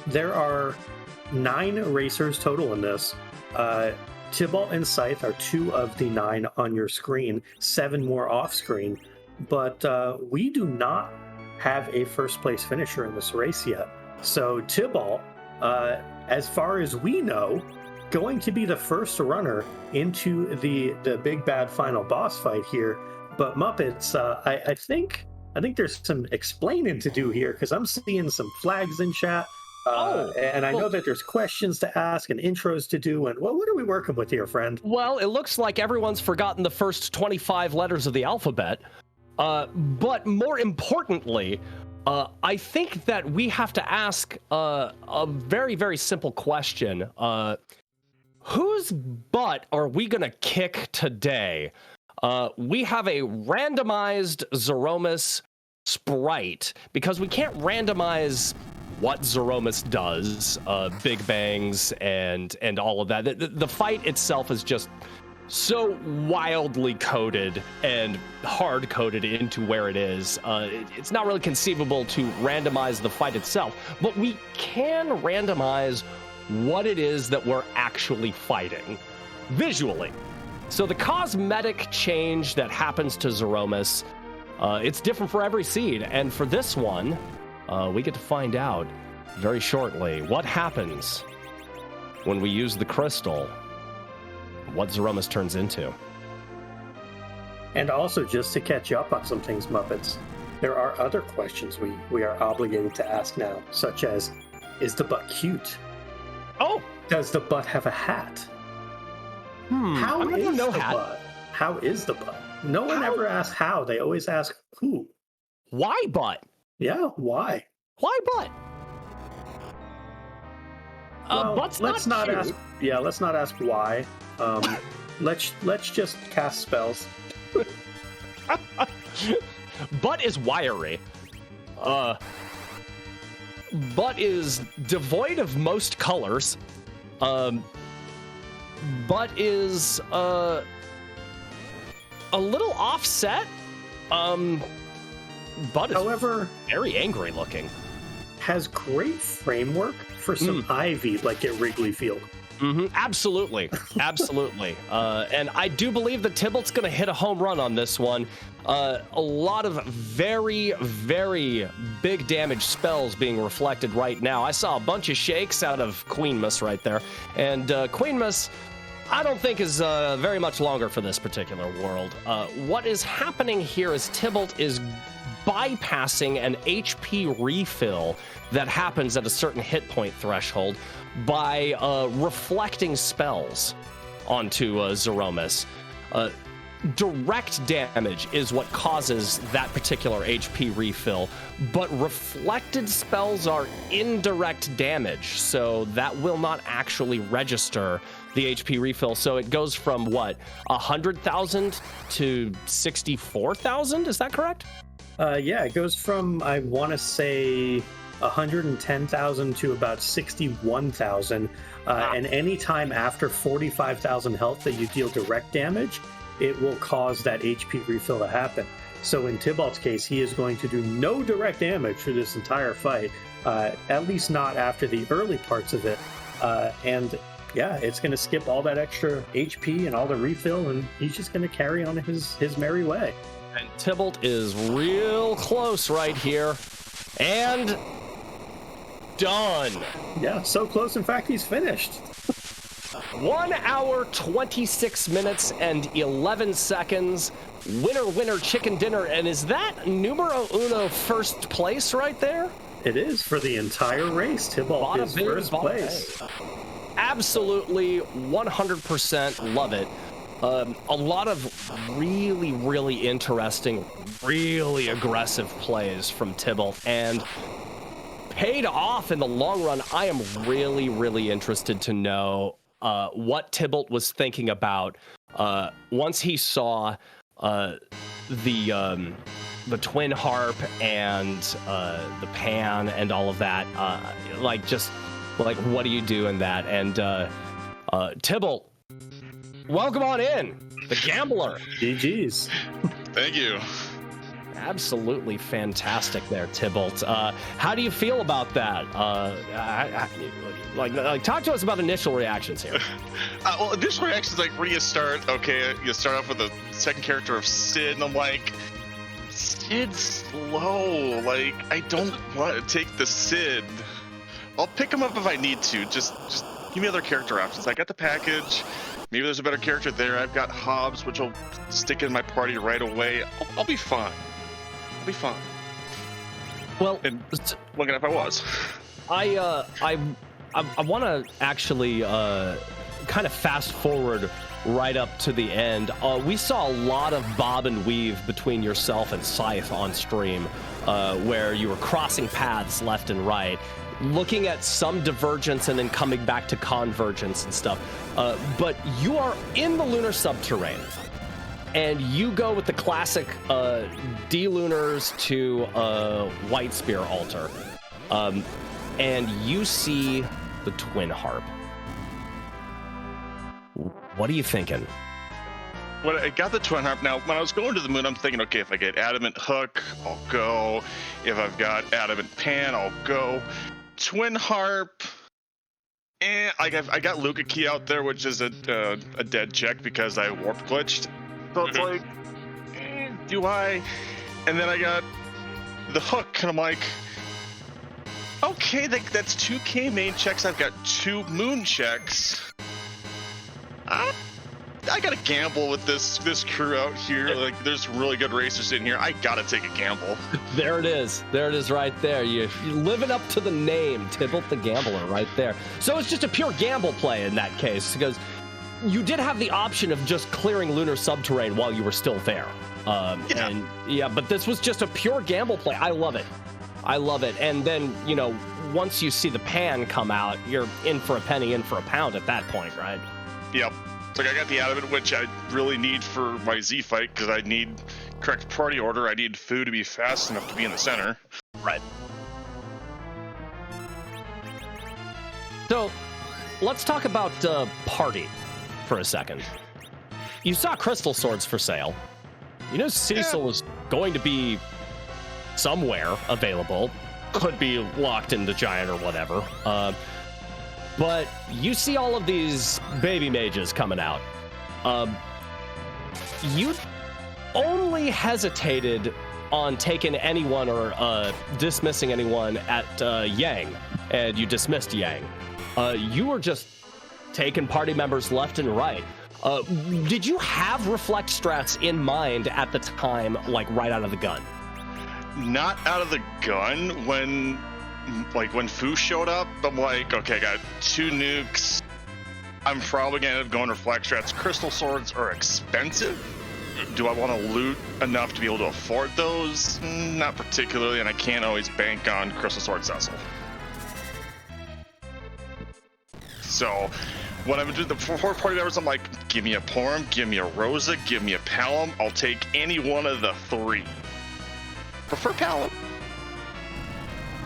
there are 9 racers total in this. Tybalt and Scythe are 2 of the 9 on your screen, 7 more off screen, but we do not have a first place finisher in this race yet. So Tybalt as far as we know, going to be the first runner into the big bad final boss fight here. But Muppets, I think there's some explaining to do here, because I'm seeing some flags in chat. And I know that there's questions to ask and intros to do. And what are we working with here, friend? Well, it looks like everyone's forgotten the first 25 letters of the alphabet. But more importantly, I think that we have to ask a very, very simple question. Whose butt are we going to kick today? We have a randomized Zeromus sprite, because we can't randomize what Zeromus does, big bangs and all of that. The fight itself is just so wildly coded and hard coded into where it is. It's not really conceivable to randomize the fight itself, but we can randomize what it is that we're actually fighting visually. So the cosmetic change that happens to Zeromus, it's different for every seed, and for this one, we get to find out very shortly what happens when we use the crystal, what Zeromus turns into. And also, just to catch up on some things, Muppets, there are other questions we are obligated to ask now, such as, is the butt cute? Oh! Does the butt have a hat? How is the butt? How is the butt? No one ever asks how. They always ask who. Why butt? Yeah, why? Why butt? Well, butt's let's not ask. Yeah, let's not ask why. Let's just cast spells. Butt is wiry. Butt is devoid of most colors. Butt is a little offset. Butt is, however, very angry looking. Has great framework for some ivy, like at Wrigley Field. Absolutely. And I do believe that Tybalt's going to hit a home run on this one. A lot of very, very big damage spells being reflected right now. I saw a bunch of shakes out of Queenmas right there. And Queenmas, I don't think is very much longer for this particular world. What is happening here is Tybalt is bypassing an HP refill that happens at a certain hit point threshold by reflecting spells onto Zeromus. Direct damage is what causes that particular HP refill, but reflected spells are indirect damage, so that will not actually register the HP refill. So it goes from what, 100,000 to 64,000? Is that correct? Yeah, it goes from, I want to say, 110,000 to about 61,000. And any time after 45,000 health that you deal direct damage, it will cause that HP refill to happen. So in Tybalt's case, he is going to do no direct damage for this entire fight, at least not after the early parts of it. And yeah, it's going to skip all that extra HP and all the refill, and he's just going to carry on his merry way. And Tybalt is real close right here. And done. Yeah, so close. In fact, he's finished. 1 hour, 26 minutes, and 11 seconds. Winner, chicken dinner. And is that numero uno first place right there? It is for the entire race. Tybalt is first place. Absolutely, 100% love it. A lot of really, really interesting, really aggressive plays from Tybalt, and paid off in the long run. I am really, really interested to know what Tybalt was thinking about once he saw the twin harp and the pan and all of that. What do you do in that? And Tybalt, welcome on in, the gambler. GG's. Thank you. Absolutely fantastic there, Tybalt. How do you feel about that? Talk to us about initial reactions here. Well, initial reactions, like, when you start off with the second character of Sid, and I'm like, Sid's slow. Like, I don't want to take the Sid. I'll pick them up if I need to. Just give me other character options. I got the package. Maybe there's a better character there. I've got Hobbs, which will stick in my party right away. I'll be fine. I'll be fine. Well, and looking if I was. I want to actually kind of fast forward right up to the end. We saw a lot of bob and weave between yourself and Scythe on stream, where you were crossing paths left and right, looking at some divergence and then coming back to convergence and stuff. But you are in the lunar subterrane, and you go with the classic D-lunars to White Spear altar, and you see the Twin Harp. What are you thinking? When I got the Twin Harp, now when I was going to the moon, I'm thinking, okay, if I get Adamant Hook, I'll go. If I've got Adamant Pan, I'll go. Twin Harp, I got Luca Key out there, which is a dead check because I warp glitched. So it's like, do I? And then I got the Hook, and I'm like, okay, that's 2K main checks. I've got 2 moon checks. I gotta gamble with this crew out here. Like, there's really good racers in here. I gotta take a gamble. There it is right there. You're living up to the name, Tybalt the Gambler, right there. So it's just a pure gamble play in that case, because you did have the option of just clearing lunar subterrane while you were still there. But this was just a pure gamble play. I love it. And then, once you see the pan come out, you're in for a penny, in for a pound at that point, right? Yep. It's like I got the Adamant, which I really need for my Z fight, because I need correct party order. I need Foo to be fast enough to be in the center. Right. So, let's talk about party for a second. You saw Crystal Swords for sale. You know Cecil was going to be somewhere available. Could be locked into Giant or whatever. But you see all of these baby mages coming out. You only hesitated on taking anyone or dismissing anyone at Yang, and you dismissed Yang. You were just taking party members left and right. Did you have reflect strats in mind at the time, like right out of the gun? Not out of the gun. When Foo showed up, I'm like, okay, I got 2 nukes. I'm probably gonna end up going reflect strats. Crystal Swords are expensive. Do I want to loot enough to be able to afford those? Not particularly, and I can't always bank on Crystal Sword Cecil. So when I'm doing the 4 party members, I'm like, give me a Porum, give me a Rosa, give me a Palom. I'll take any one of the 3. Prefer Palom.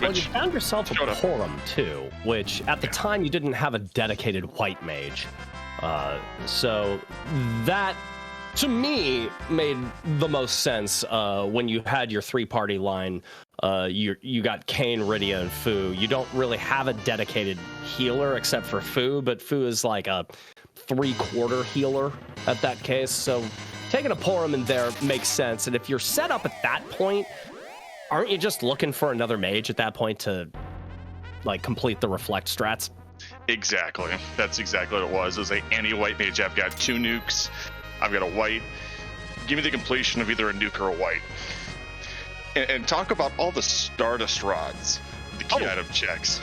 Well, you found yourself a Porum too, which at the time you didn't have a dedicated white mage. So that, to me, made the most sense when you had your 3-party line. You got Kane, Rydia, and Foo. You don't really have a dedicated healer except for Foo, but Foo is like a 3/4 healer at that case. So taking a Porum in there makes sense. And if you're set up at that point, aren't you just looking for another mage at that point to complete the reflect strats? Exactly. That's exactly what it was. It was like any white mage. I've got 2 nukes. I've got a white. Give me the completion of either a nuke or a white. And talk about all the Stardust rods, the key item checks.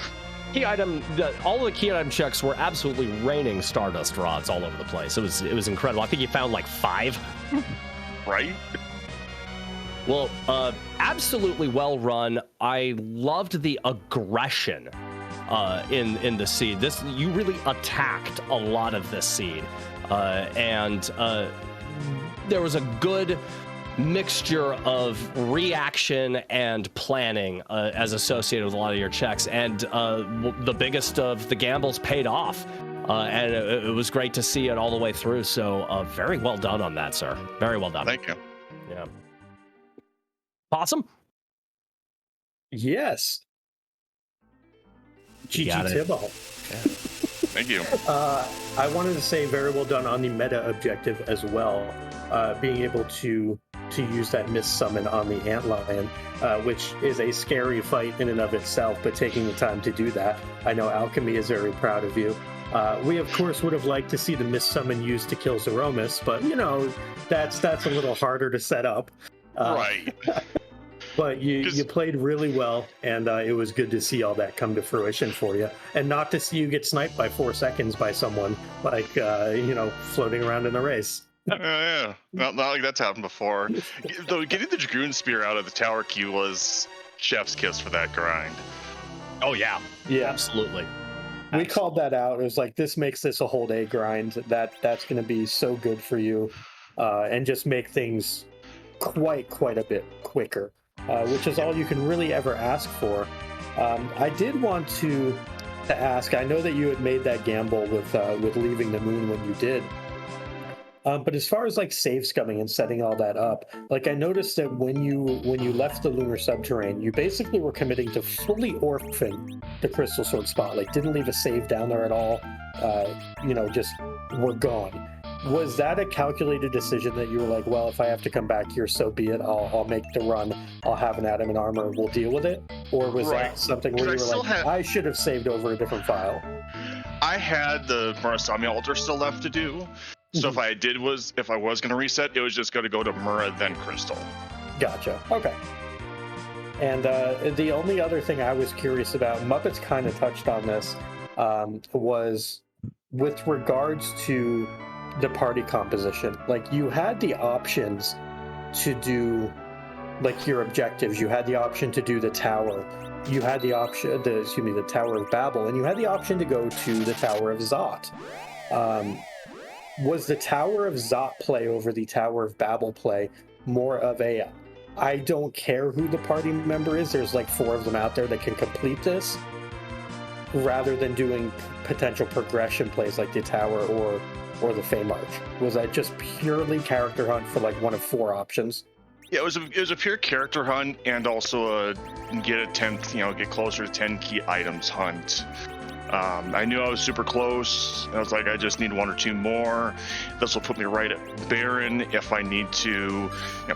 All of the key item checks were absolutely raining Stardust rods all over the place. It was incredible. I think you found 5. Right? Well, absolutely well run. I loved the aggression in the seed. You really attacked a lot of this seed, and there was a good mixture of reaction and planning as associated with a lot of your checks, and the biggest of the gambles paid off, and it was great to see it all the way through. So very well done on that, sir. Very well done. Thank you. Yeah. Possum? Yes. GG Tybalt. Thank you. I wanted to say very well done on the meta objective as well. being able to use that miss summon on the antlion, which is a scary fight in and of itself, but taking the time to do that, I know Alchemy is very proud of you. We of course would have liked to see the miss summon used to kill Zeromus, but you know, that's a little harder to set up. Right. But you played really well, and it was good to see all that come to fruition for you, and not to see you get sniped by 4 seconds by someone like floating around in the race. Yeah, not like that's happened before. Though getting the Dragoon Spear out of the tower queue was chef's kiss for that grind. Oh yeah, Yeah, absolutely. We called that out. It was like, this makes this a whole day grind. That's going to be so good for you, and just make things quite a bit quicker, which is all you can really ever ask for. I did want to ask. I know that you had made that gamble with leaving the moon when you did. But as far as like save scumming and setting all that up, like I noticed that when you left the lunar subterrane, you basically were committing to fully orphan the Crystal Sword spot. Like didn't leave a save down there at all. Just were gone. Was that a calculated decision that you were like, well, if I have to come back here, so be it. I'll make the run. I'll have an adamant armor. We'll deal with it. Or was that something where you were like, I should have saved over a different file? I had the Murasami altar still left to do. So if I was going to reset, it was just going to go to Mura, then Crystal. Gotcha. Okay. And the only other thing I was curious about, Muppets kind of touched on this, was with regards to the party composition. Like you had the options to do like your objectives. You had the option to do the tower. You had the option, the Tower of Babel, and you had the option to go to the Tower of Zot. Was the Tower of Zot play over the Tower of Babel play more of a, I don't care who the party member is, there's like 4 of them out there that can complete this, rather than doing potential progression plays like the Tower or the Feymarch? Was that just purely character hunt for like one of 4 options? Yeah, it was a pure character hunt and also get closer to 10 key items hunt. I knew I was super close. I was like, I just need 1 or 2 more. This will put me right at Baron if I need to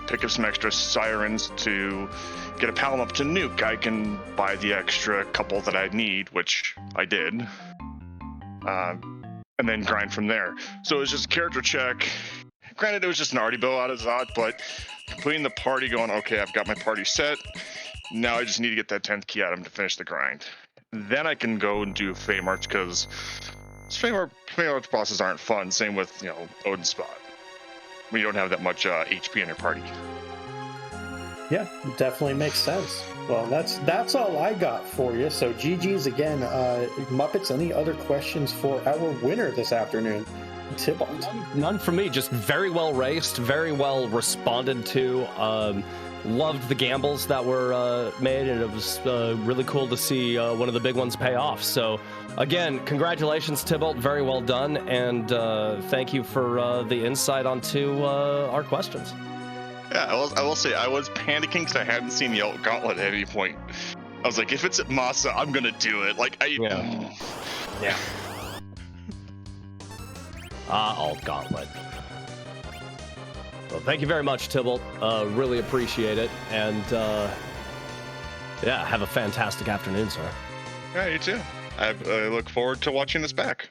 pick up some extra sirens to get a Palom up to nuke. I can buy the extra couple that I need, which I did, and then grind from there. So it was just a character check. Granted, it was just an arty bow out of Zot, but completing the party going, okay, I've got my party set. Now I just need to get that 10th key item to finish the grind. Then I can go and do Feymarch, because Feymarch bosses aren't fun. Same with Odin Spot, when you don't have that much HP in your party. Yeah, definitely makes sense. Well, that's all I got for you. So GG's again. Muppets, any other questions for our winner this afternoon, Tybalt? None from me. Just very well raced, very well responded to. Loved the gambles that were made, and it was really cool to see one of the big ones pay off. So, again, congratulations, Tybalt. Very well done, and thank you for the insight onto our questions. Yeah, I will say I was panicking because I hadn't seen the Alt Gauntlet at any point. I was like, if it's at Masa, I'm gonna do it. Yeah. Alt Gauntlet. Well, thank you very much, Tybalt. Really appreciate it. And, have a fantastic afternoon, sir. Yeah, you too. I look forward to watching this back.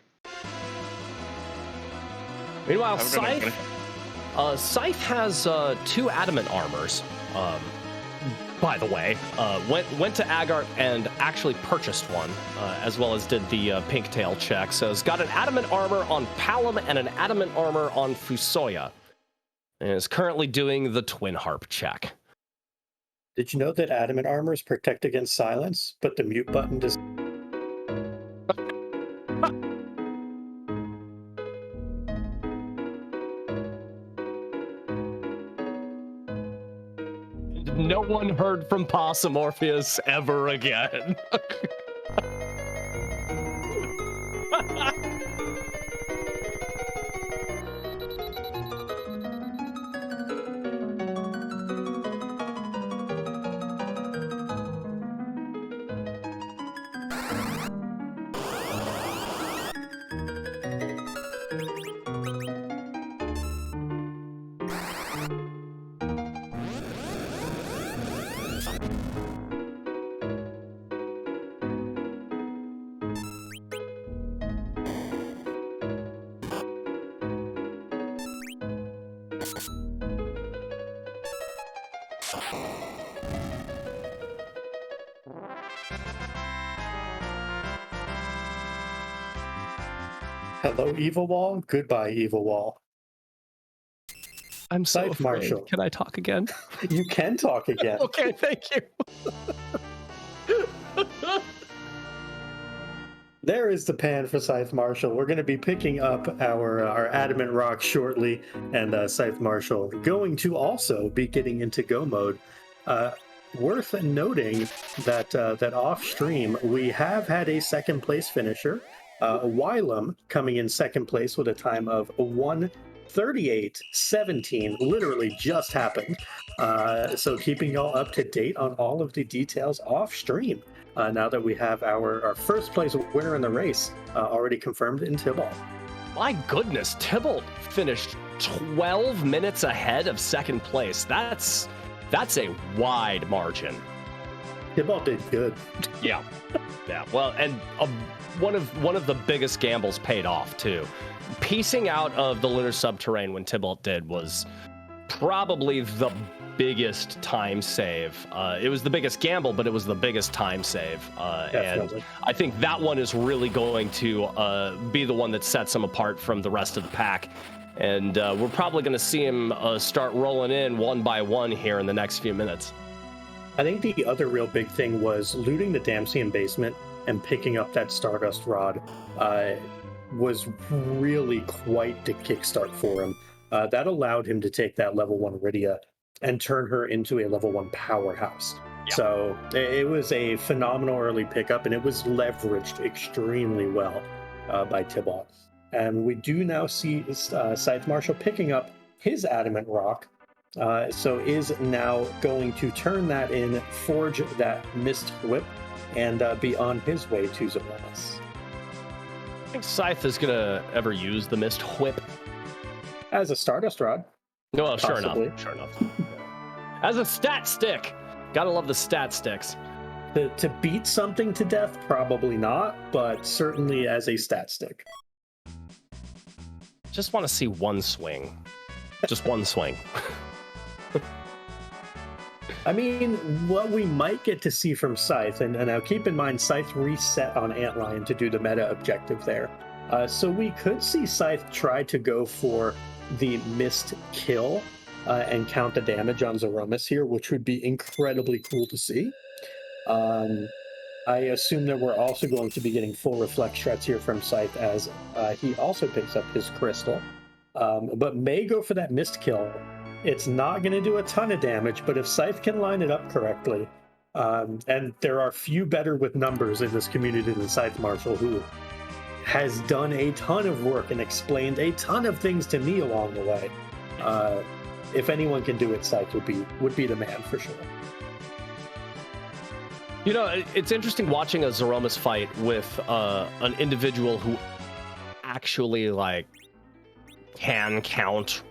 Meanwhile, Scythe has 2 adamant armors, by the way. Went to Agart and actually purchased one, as well as did the pink tail check. So it's got an adamant armor on Palom and an adamant armor on Fusoya. And is currently doing the Twin Harp check. Did you know that adamant armors protect against silence, but the mute button does? No one heard from Possum Orpheus ever again. Hello, Evil Wall. Goodbye, Evil Wall. I'm so Scythe afraid. Marshal. Can I talk again? You can talk again. Okay, thank you. There is the pan for Scythe Marshal. We're going to be picking up our Adamant Rock shortly, and Scythe Marshal going to also be getting into go mode. Worth noting that that off stream we have had a second place finisher, Wylam, coming in second place with a time of 1:38:17. Literally just happened. So keeping y'all up to date on all of the details off stream. Now that we have our first place winner in the race already confirmed in Tybalt. My goodness, Tybalt finished 12 minutes ahead of second place. That's a wide margin. Tybalt did good. Yeah, yeah. Well, and one of the biggest gambles paid off too. Piecing out of the lunar subterrane when Tybalt did was probably the biggest time save. It was the biggest gamble, but it was the biggest time save. And I think that one is really going to be the one that sets him apart from the rest of the pack. And we're probably going to see him start rolling in one by one here in the next few minutes. I think the other real big thing was looting the Damsian basement and picking up that Stardust Rod was really quite the kickstart for him. That allowed him to take that level 1 Rydia and turn her into a level 1 powerhouse. Yep. So it was a phenomenal early pickup, and it was leveraged extremely well by Tybalt. And we do now see Scythe Marshal picking up his Adamant Rock, so is now going to turn that in, forge that Mist Whip, and be on his way to Zoromas. I think Scythe is going to ever use the Mist Whip. As a Stardust Rod. Well, sure enough. As a stat stick. Gotta love the stat sticks. To beat something to death, probably not, but certainly as a stat stick. Just want to see one swing. Just one swing. I mean, what we might get to see from Scythe, and now keep in mind, Scythe reset on Antlion to do the meta objective there. So we could see Scythe try to go for the missed kill and count the damage on Zoromas here, which would be incredibly cool to see. I assume that we're also going to be getting full reflect struts here from Scythe as he also picks up his crystal, but may go for that missed kill. It's not going to do a ton of damage, but if Scythe can line it up correctly, and there are few better with numbers in this community than Scythe Marshal, who has done a ton of work and explained a ton of things to me along the way. If anyone can do it, Scythe would be the man for sure. You know, it's interesting watching a Zoromas fight with an individual who actually can count,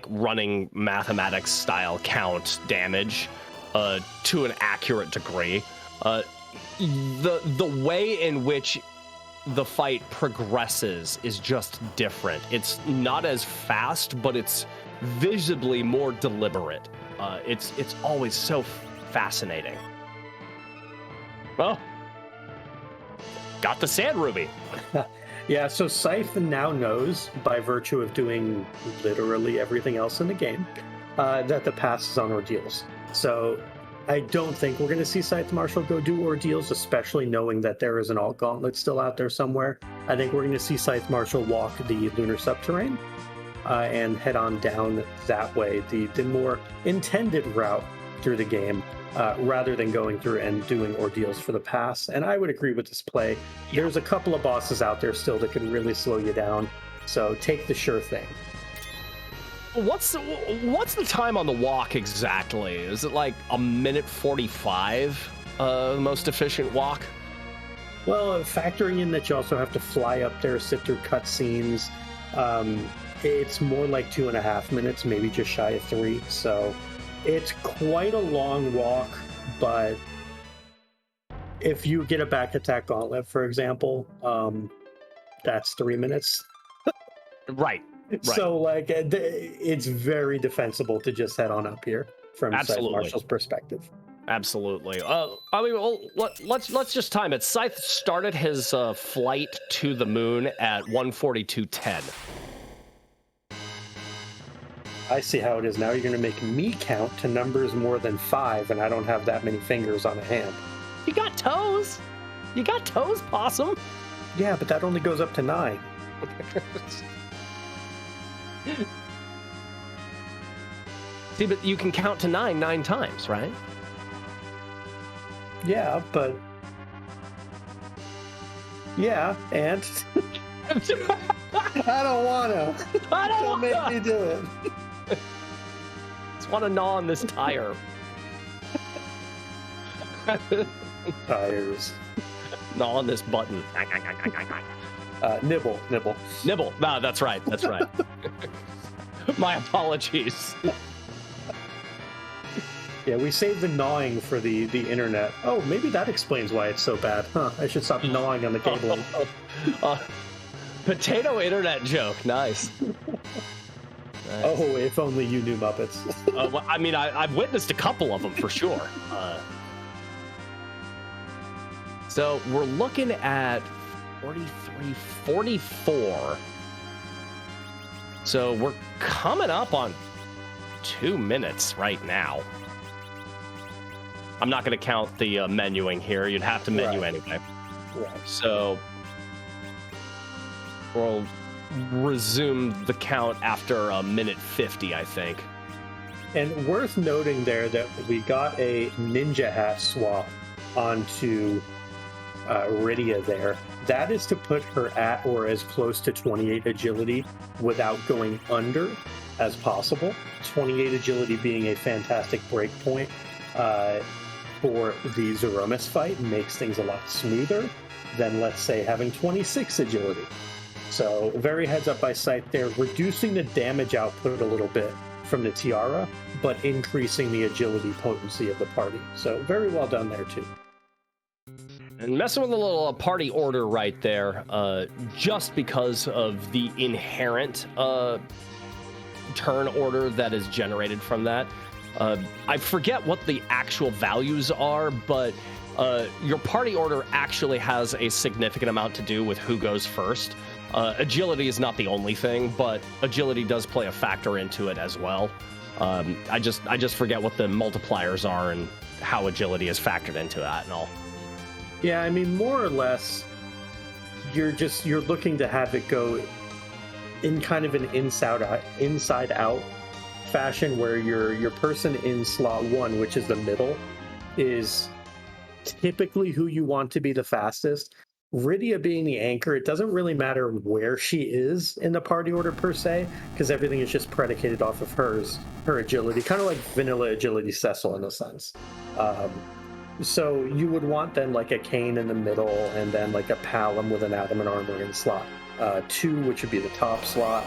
running mathematics style count damage to an accurate degree. The way in which the fight progresses is just different. It's not as fast, but it's visibly more deliberate. It's always so fascinating. Well, got the Sand Ruby. Yeah, so Scythe now knows, by virtue of doing literally everything else in the game, that the pass is on Ordeals. So I don't think we're going to see Scythe Marshal go do Ordeals, especially knowing that there is an Alt Gauntlet still out there somewhere. I think we're going to see Scythe Marshal walk the Lunar Subterrane and head on down that way, the more intended route through the game, rather than going through and doing Ordeals for the pass. And I would agree with this play. There's a couple of bosses out there still that can really slow you down, so take the sure thing. What's the time on the walk exactly? Is it like a minute 45? The most efficient walk? Well, factoring in that you also have to fly up there, sit through cutscenes, it's more like 2.5 minutes, maybe just shy of 3. So it's quite a long walk, but if you get a back attack gauntlet, for example, that's 3 minutes. Right. So, it's very defensible to just head on up here from Scythe Marshal's perspective. Absolutely. I mean, well, let's just time it. Scythe started his flight to the moon at 1:42:10. I see how it is now. You're going to make me count to numbers more than 5, and I don't have that many fingers on a hand. You got toes. You got toes, Possum. Yeah, but that only goes up to 9. See, but you can count to 9 times, right? Yeah, but... Yeah, and... I don't want to. Don't make me do it. Just want to gnaw on this tire. Tires. Gnaw on this button. Nibble. Nibble. No, that's right. That's right. My apologies. Yeah, we saved the gnawing for the internet. Oh, maybe that explains why it's so bad. Huh, I should stop gnawing on the cable. Potato internet joke. Nice. Oh, if only you knew Muppets. Well, I mean, I've witnessed a couple of them for sure. So we're looking at 43, 44. So we're coming up on 2 minutes right now. I'm not going to count the menuing here. You'd have to menu anyway. Right. So we'll resume the count after a minute 50, I think. And worth noting there that we got a ninja hat swap onto Rydia there. That is to put her at or as close to 28 agility without going under as possible. 28 agility being a fantastic break point for the Zeromus fight, makes things a lot smoother than, let's say, having 26 agility. So very heads up by Scythe there, reducing the damage output a little bit from the Tiara, but increasing the agility potency of the party. So very well done there too. And messing with a little party order right there, just because of the inherent turn order that is generated from that. I forget what the actual values are, but your party order actually has a significant amount to do with who goes first. Agility is not the only thing, but agility does play a factor into it as well. I just forget what the multipliers are and how agility is factored into that and all. Yeah, I mean, more or less, you're looking to have it go in kind of an inside out fashion, where your person in slot 1, which is the middle, is typically who you want to be the fastest. Rydia being the anchor, it doesn't really matter where she is in the party order per se, because everything is just predicated off of her agility, kind of like vanilla agility Cecil in a sense. So you would want then like a Kane in the middle, and then like a Palom with an adamant armor in slot 2, which would be the top slot.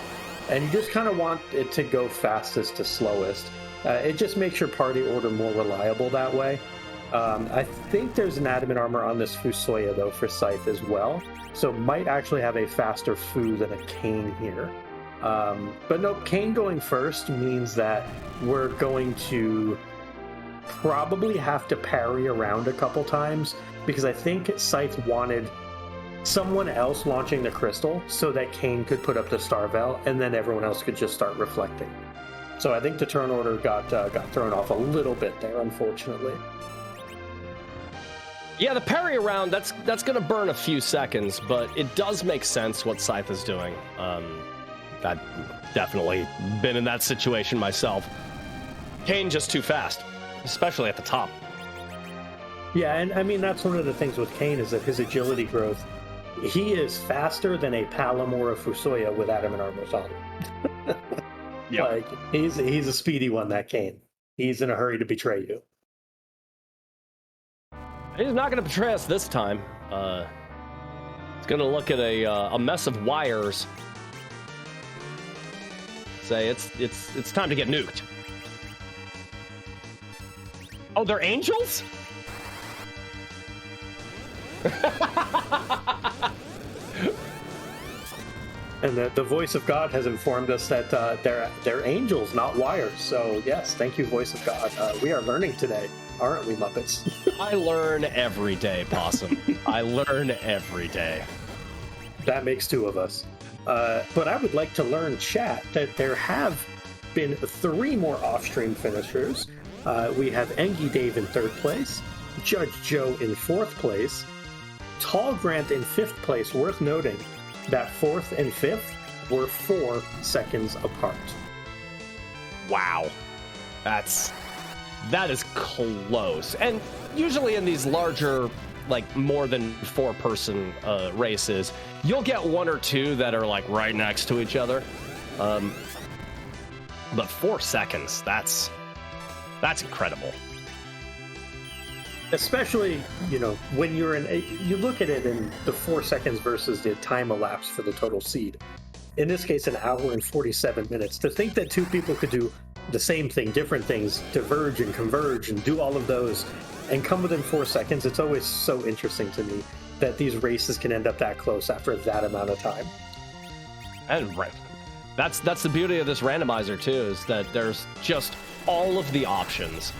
And you just kind of want it to go fastest to slowest. It just makes your party order more reliable that way. I think there's an adamant armor on this Fusoya though for Scythe as well, so might actually have a faster Fu than a Kane here. But no, Kane going first means that we're going to probably have to parry around a couple times, because I think Scythe wanted someone else launching the crystal so that Kane could put up the Starvel, and then everyone else could just start reflecting. So I think the turn order got thrown off a little bit there, unfortunately. Yeah, the parry around, that's going to burn a few seconds, but it does make sense what Scythe is doing. I've definitely been in that situation myself. Kane just too fast, especially at the top. Yeah, and I mean, that's one of the things with Kane, is that his agility growth, he is faster than a Palom or a Fusoya with adamant armors on. Yeah. Like, he's a speedy one, that Kane. He's in a hurry to betray you. He's not going to betray us this time. It's going to look at a mess of wires. Say it's time to get nuked. Oh, they're angels? And the voice of God has informed us that they're angels, not wires. So yes, thank you, voice of God. We are learning today, aren't we, Muppets? I learn every day, Possum. I learn every day. That makes two of us. But I would like to learn, chat, that there have been 3 more off-stream finishers. We have Engie Dave in 3rd place, Judge Joe in 4th place, Tall Grant in 5th place. Worth noting that 4th and 5th were 4 seconds apart. Wow. That is close. And usually in these larger, like more than 4-person races, you'll get 1 or 2 that are like right next to each other. But 4 seconds, that's incredible. Especially, when you look at it in the 4 seconds versus the time elapsed for the total seed. In this case, an hour and 47 minutes. To think that 2 people could do the same thing, different things, diverge and converge and do all of those and come within 4 seconds, it's always so interesting to me that these races can end up that close after that amount of time. And right. That's the beauty of this randomizer too, is that there's just all of the options,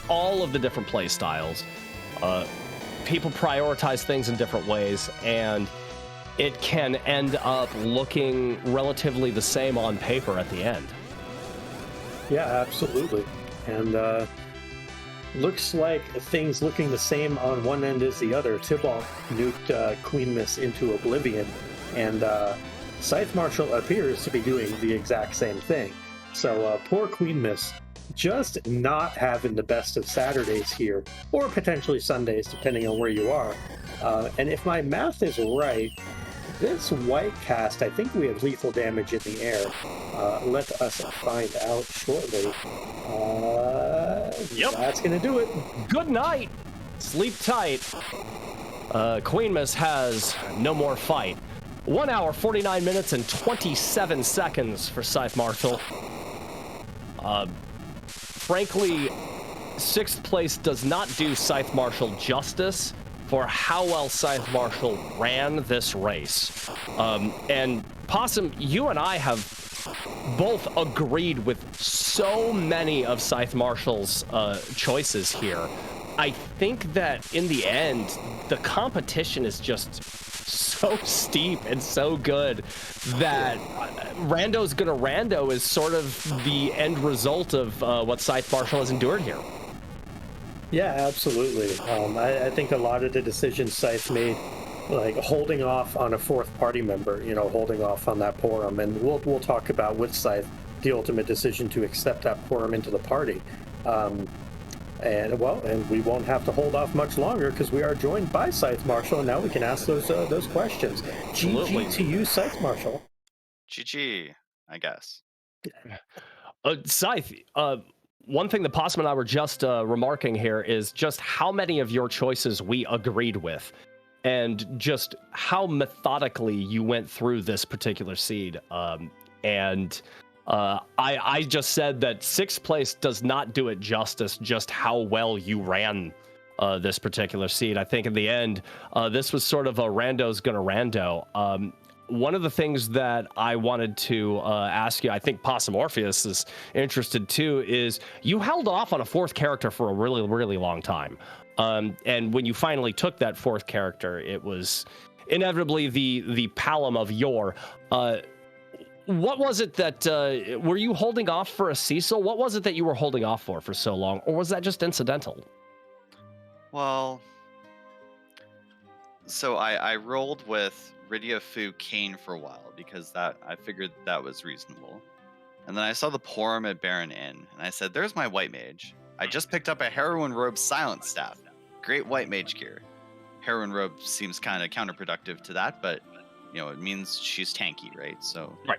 all of the different play styles. People prioritize things in different ways, and it can end up looking relatively the same on paper at the end. Yeah, absolutely. And looks like things looking the same on one end as the other. Tybalt nuked Queen Miss into oblivion, and Scythe Marshal appears to be doing the exact same thing. So poor Queen Miss just not having the best of Saturdays here, or potentially Sundays, depending on where you are. And if my math is right, this white cast, I think we have lethal damage in the air. Let us find out shortly. Yep. That's going to do it. Good night. Sleep tight. Queen Miss has no more fight. 1 hour, 49 minutes, and 27 seconds for Scythe Marshal. Frankly, 6th place does not do Scythe Marshal justice for how well Scythe Marshal ran this race. And Possum, you and I have both agreed with so many of Scythe Marshal's choices here. I think that in the end, the competition is just so steep and so good that Rando's gonna rando is sort of the end result of what Scythe Marshal has endured here. Yeah, absolutely. I think a lot of the decisions Scythe made, like holding off on a 4th party member, holding off on that Porum, and we'll talk about with Scythe the ultimate decision to accept that Porum into the party. And we won't have to hold off much longer because we are joined by Scythe Marshal, and now we can ask those questions. Absolutely. GG to you, Scythe Marshal. GG, I guess. Scythe, one thing that Possum and I were just remarking here is just how many of your choices we agreed with, and just how methodically you went through this particular seed. I just said that 6th place does not do it justice, just how well you ran this particular seed. I think in the end, this was sort of a rando's gonna rando. One of the things that I wanted to ask you, I think Possum Orpheus is interested too, is you held off on a 4th character for a really, really long time. And when you finally took that 4th character, it was inevitably the Palom of yore. What was it that, were you holding off for a Cecil? What was it that you were holding off for so long? Or was that just incidental? Well, so I rolled with Rydia, Fu, Kane for a while because I figured that was reasonable. And then I saw the Porum at Baron Inn, and I said, there's my White Mage. I just picked up a Heroine Robe Silent Staff. Great White Mage gear. Heroine Robe seems kind of counterproductive to that, but, it means she's tanky, right? So, right.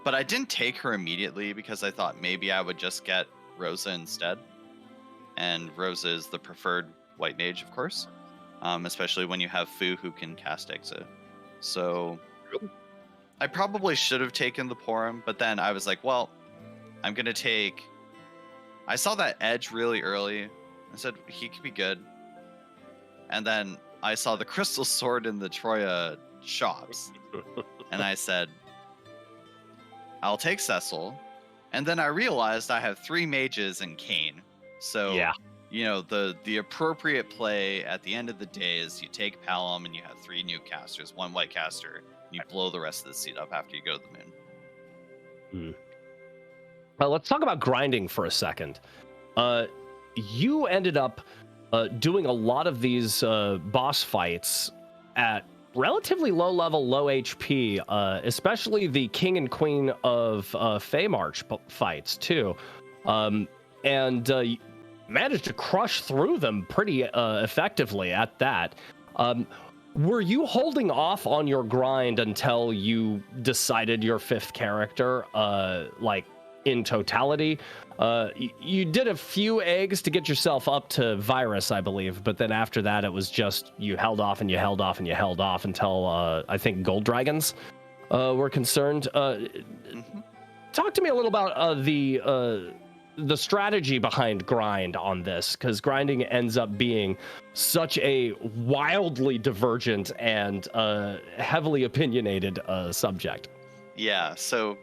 But I didn't take her immediately because I thought maybe I would just get Rosa instead. And Rosa is the preferred White Mage, of course. Especially when you have Fu who can cast Exit. So I probably should have taken the Porum, but then I was like, well, I'm going to take... I saw that Edge really early. I said, he could be good. And then I saw the Crystal Sword in the Troya shops. And I said, I'll take Cecil. And then I realized I have 3 mages and Kane. So, Yeah. you know, the appropriate play at the end of the day is you take Palom and you have 3 new casters, 1 white caster, and you blow the rest of the seat up after you go to the moon. Well, let's talk about grinding for a second. You ended up doing a lot of these boss fights at relatively low level, low HP, especially the King and Queen of Feymarch fights too, and you managed to crush through them pretty effectively at that. Were you holding off on your grind until you decided your 5th character, like in totality? You did a few eggs to get yourself up to Virus, I believe, but then after that it was just you held off and you held off and you held off until I think Gold Dragons were concerned. Talk to me a little about the strategy behind grind on this, because grinding ends up being such a wildly divergent and heavily opinionated subject. Yeah, so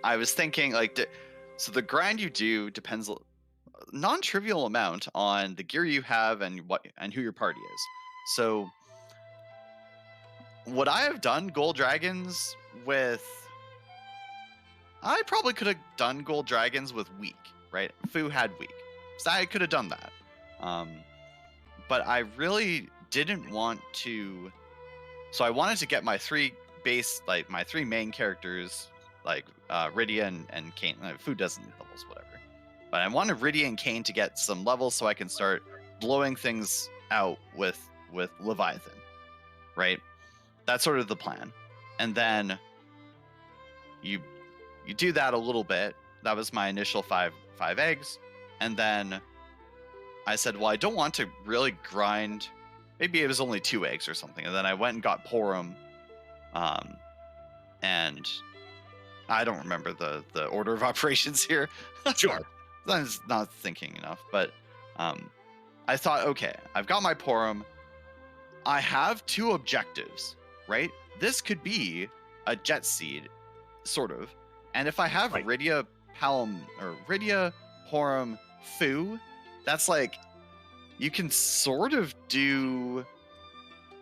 I was thinking, like, so the grind you do depends a non-trivial amount on the gear you have and who your party is. So would I have done Gold Dragons with... I probably could have done Gold Dragons with weak, right? Fu had weak, so I could have done that. But I really didn't want to... So I wanted to get my 3 base, like my 3 main characters, like Rydia and Kane. Fu doesn't need levels, whatever. But I wanted Rydia and Kane to get some levels so I can start blowing things out with Leviathan, right? That's sort of the plan. And then you do that a little bit. That was my initial 5 eggs. And then I said, well, I don't want to really grind. Maybe it was only 2 eggs or something. And then I went and got Porum. And I don't remember the order of operations here. Sure. I was not thinking enough. But I thought, okay, I've got my Porum. I have 2 objectives, right? This could be a Jet Seed, sort of. And if I have Rydia, Palom, or Rydia, Porum, Fu, that's like, you can sort of do...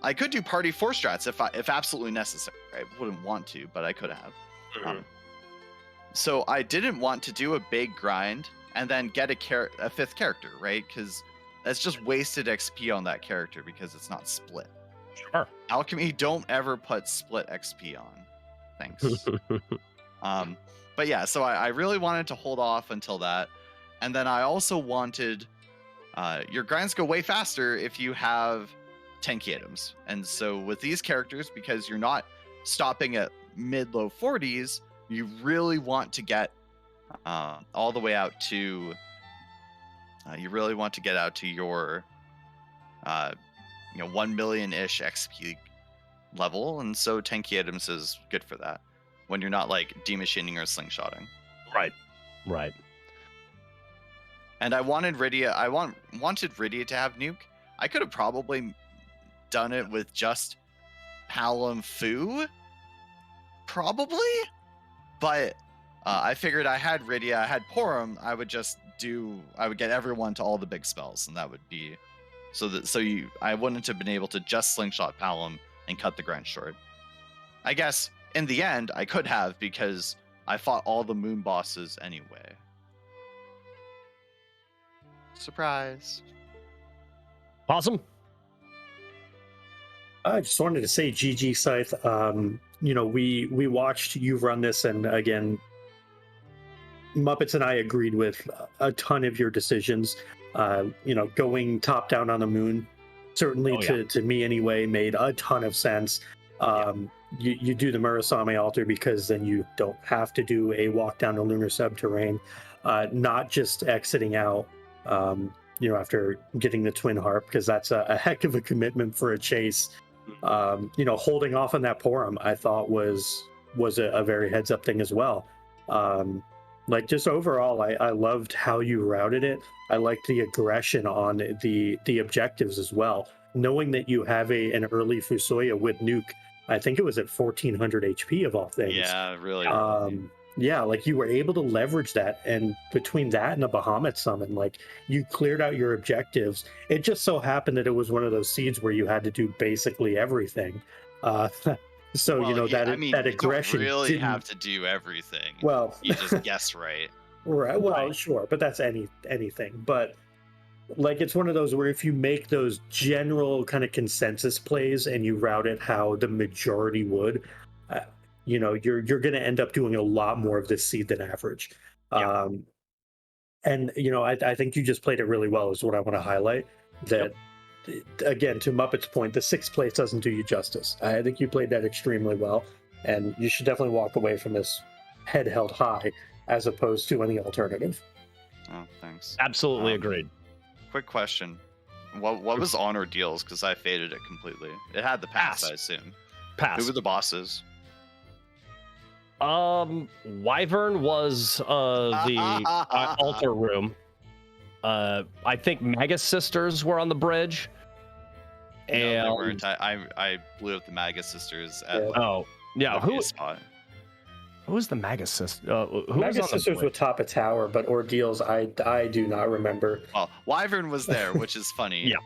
I could do party 4 strats if absolutely necessary. I wouldn't want to, but I could have. So I didn't want to do a big grind and then get a 5th character, right? Because that's just wasted XP on that character because it's not split. Sure. Alchemy, don't ever put split XP on. Thanks. But yeah, so I really wanted to hold off until that. And then I also wanted... your grinds go way faster if you have tanky items. And so with these characters, because you're not stopping at mid-low 40s, you really want to get all the way out to... you really want to get out to your 1 million-ish XP level. And so tanky items is good for that, when you're not like demachining or slingshotting. Right. And I wanted Rydia. Wanted Rydia to have nuke. I could have probably done it with just Palom Fu, probably. But I figured I had Rydia, I had Porum. I would get everyone to all the big spells, and that would be I wouldn't have been able to just slingshot Palom and cut the grind short. I guess in the end I could have, because I fought all the moon bosses anyway. Surprise. Awesome. I just wanted to say, GG Scythe. We watched you run this, and again, Muppets and I agreed with a ton of your decisions. Going top down on the moon, certainly to me anyway, made a ton of sense. You do the Murasame altar because then you don't have to do a walk down the lunar subterrane, not just exiting out. After getting the twin harp, because that's a heck of a commitment for a chase. Holding off on that Porum, I thought was a very heads up thing as well. Just overall, I loved how you routed it. I liked the aggression on the objectives as well. knowing that you have an early Fusoya with nuke, I think it was at 1400 HP of all things. Yeah, really. Yeah, like you were able to leverage that, and between that and a Bahamut summon, like you cleared out your objectives. It just so happened that it was one of those seeds where you had to do basically everything. So well, you know yeah, that I mean, that aggression you don't really didn't. have to do everything. Well, You just guess right. right. Well, Right. sure, but that's anything. But like it's one of those where if you make those general kind of consensus plays and you route it how the majority would, you know, you're going to end up doing a lot more of this seed than average. Yeah. And you know, I think you just played it really well. Is what I want to highlight. That again, to Muppet's point, the sixth place doesn't do you justice. I think you played that extremely well, and you should definitely walk away from this head held high as opposed to any alternative. Oh, thanks. Absolutely agreed. Quick question. What was on Ordeals? Because I faded it completely. It had the pass, Pass. I assume. Pass. Who were the bosses? Wyvern was the altar room. I think Magus sisters were on the bridge. No, they And weren't. I blew up the Magus sisters at Yeah. oh yeah, who spot. who was the Magus sister? Who was Magus on the sisters bridge? would top a tower, but Ordeals, I do not remember. Well, Wyvern was there, which is funny. Yeah.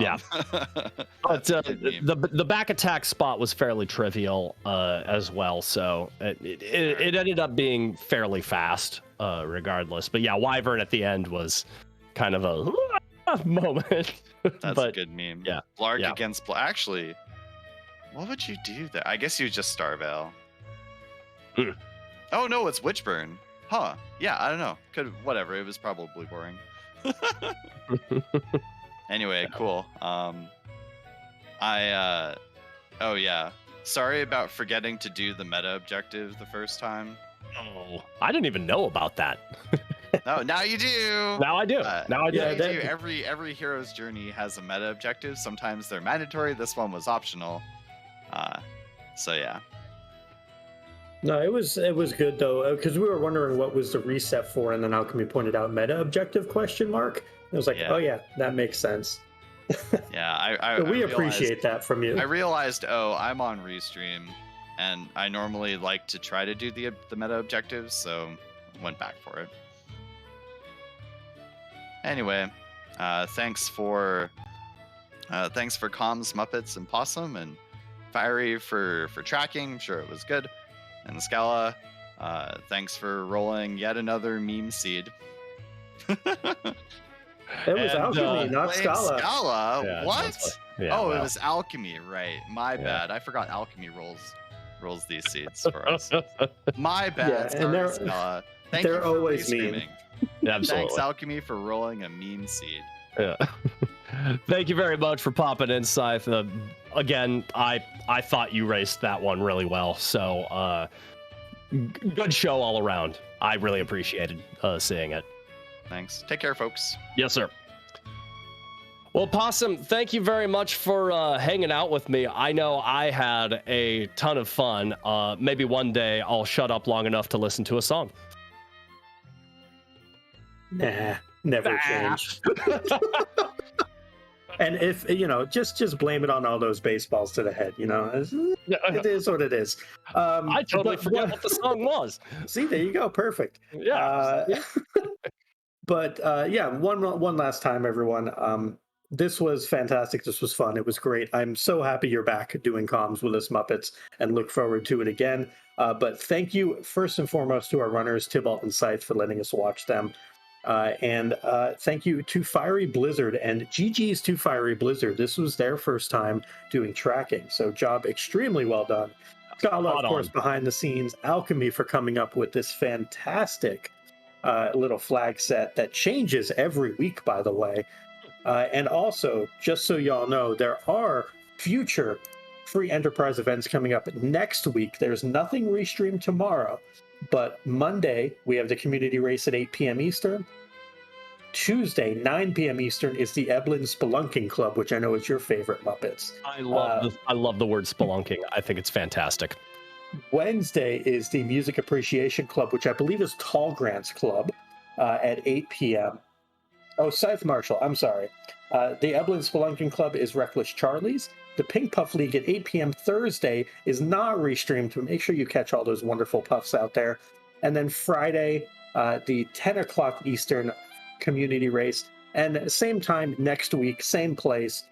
Yeah. But That's a good meme. the back attack spot was fairly trivial as well, so it ended up being fairly fast regardless. But yeah, Wyvern at the end was kind of a moment. That's a but good meme. yeah, Blark yeah. against Actually, what would you do there? I guess you just Starveil. Hmm. Oh no, it's Witchburn. Huh. Yeah, I don't know. Whatever. It was probably boring. Anyway, cool. Oh yeah. Sorry about forgetting to do the meta objective the first time. Oh, I didn't even know about that. No, now you do. Now I do. Now I do. Yeah, you that- do. Every hero's journey has a meta objective. Sometimes they're mandatory. This one was optional. So yeah. No, it was good though, because we were wondering what was the reset for, and then Alchemy pointed out meta objective question mark. I was like, Yeah. oh yeah, that makes sense. Yeah, I So we realized- appreciate that from you. I realized, oh, I'm on Restream, and I normally like to try to do the meta objectives, so went back for it. Anyway, thanks for comms, Muppets, and Possum, and Fiery for tracking. I'm sure it was good. And Scala, thanks for rolling yet another meme seed. It was And, Alchemy, not Playing Scala. Scala? Yeah, What? that's yeah, Oh, well. it was Alchemy, right? My Yeah. bad. I forgot Alchemy rolls these seeds for us. My bad. Yeah, and Sorry, they're- Scala. Thank they're you for always restreaming. mean. Thanks, Absolutely. Alchemy, for rolling a meme seed. Yeah. Thank you very much for popping in, Scythe. Again, I thought you raced that one really well. So good show all around. I really appreciated seeing it. Thanks. Take care, folks. Yes, sir. Well, Possum, thank you very much for hanging out with me. I know I had a ton of fun. Maybe one day I'll shut up long enough to listen to a song. Nah, never Nah. change. And if you know, just blame it on all those baseballs to the head. You know, it is what it is. I totally but forgot what the song was. See, there you go, perfect. Yeah. But yeah, one last time, everyone. This was fantastic. This was fun. It was great. I'm so happy you're back doing comms with us Muppets, and look forward to it again. But thank you first and foremost to our runners, Tybalt and Scythe, for letting us watch them. And thank you to Fiery Blizzard and GG's to Fiery Blizzard. This was their first time doing tracking, so job extremely well done. Scala, Spot of course, on. behind the scenes. Alchemy for coming up with this fantastic little flag set that changes every week, by the way. And also, just so y'all know, there are future free enterprise events coming up next week. There's nothing restreamed tomorrow, but Monday we have the community race at 8 p.m. Eastern. Tuesday, 9 p.m. Eastern, is the Eblin Spelunking Club, which I know is your favorite, Muppets. I love the word spelunking. I think it's fantastic. Wednesday is the Music Appreciation Club, which I believe is Tall Grants Club, at 8 p.m. Oh, Scythe Marshall, I'm sorry. The Eblin Spelunking Club is Reckless Charlie's. The Pink Puff League at 8 p.m. Thursday is not restreamed, so make sure you catch all those wonderful puffs out there. And then Friday, the 10 o'clock Eastern community race. And same time next week, same place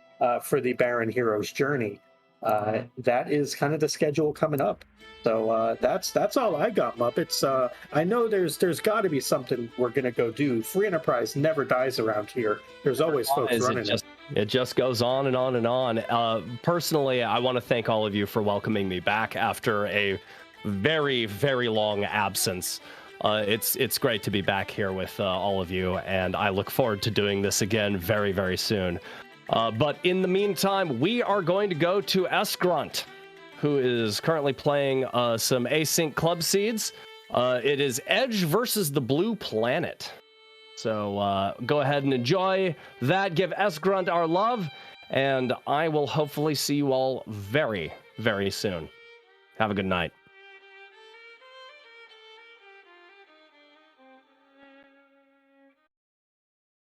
for the Baron Heroes Journey. That is kind of the schedule coming up. So that's all I got, Muppets. I know there's got to be something we're gonna go do. Free Enterprise never dies around here. There's always folks running it. It just goes on and on and on. Personally, I want to thank all of you for welcoming me back after a very, very long absence. It's great to be back here with all of you, and I look forward to doing this again very, very soon. But in the meantime, we are going to go to S-Grunt, who is currently playing some Async Club Seeds. It is Edge versus the Blue Planet. So go ahead and enjoy that. Give S-Grunt our love, and I will hopefully see you all very, very soon. Have a good night.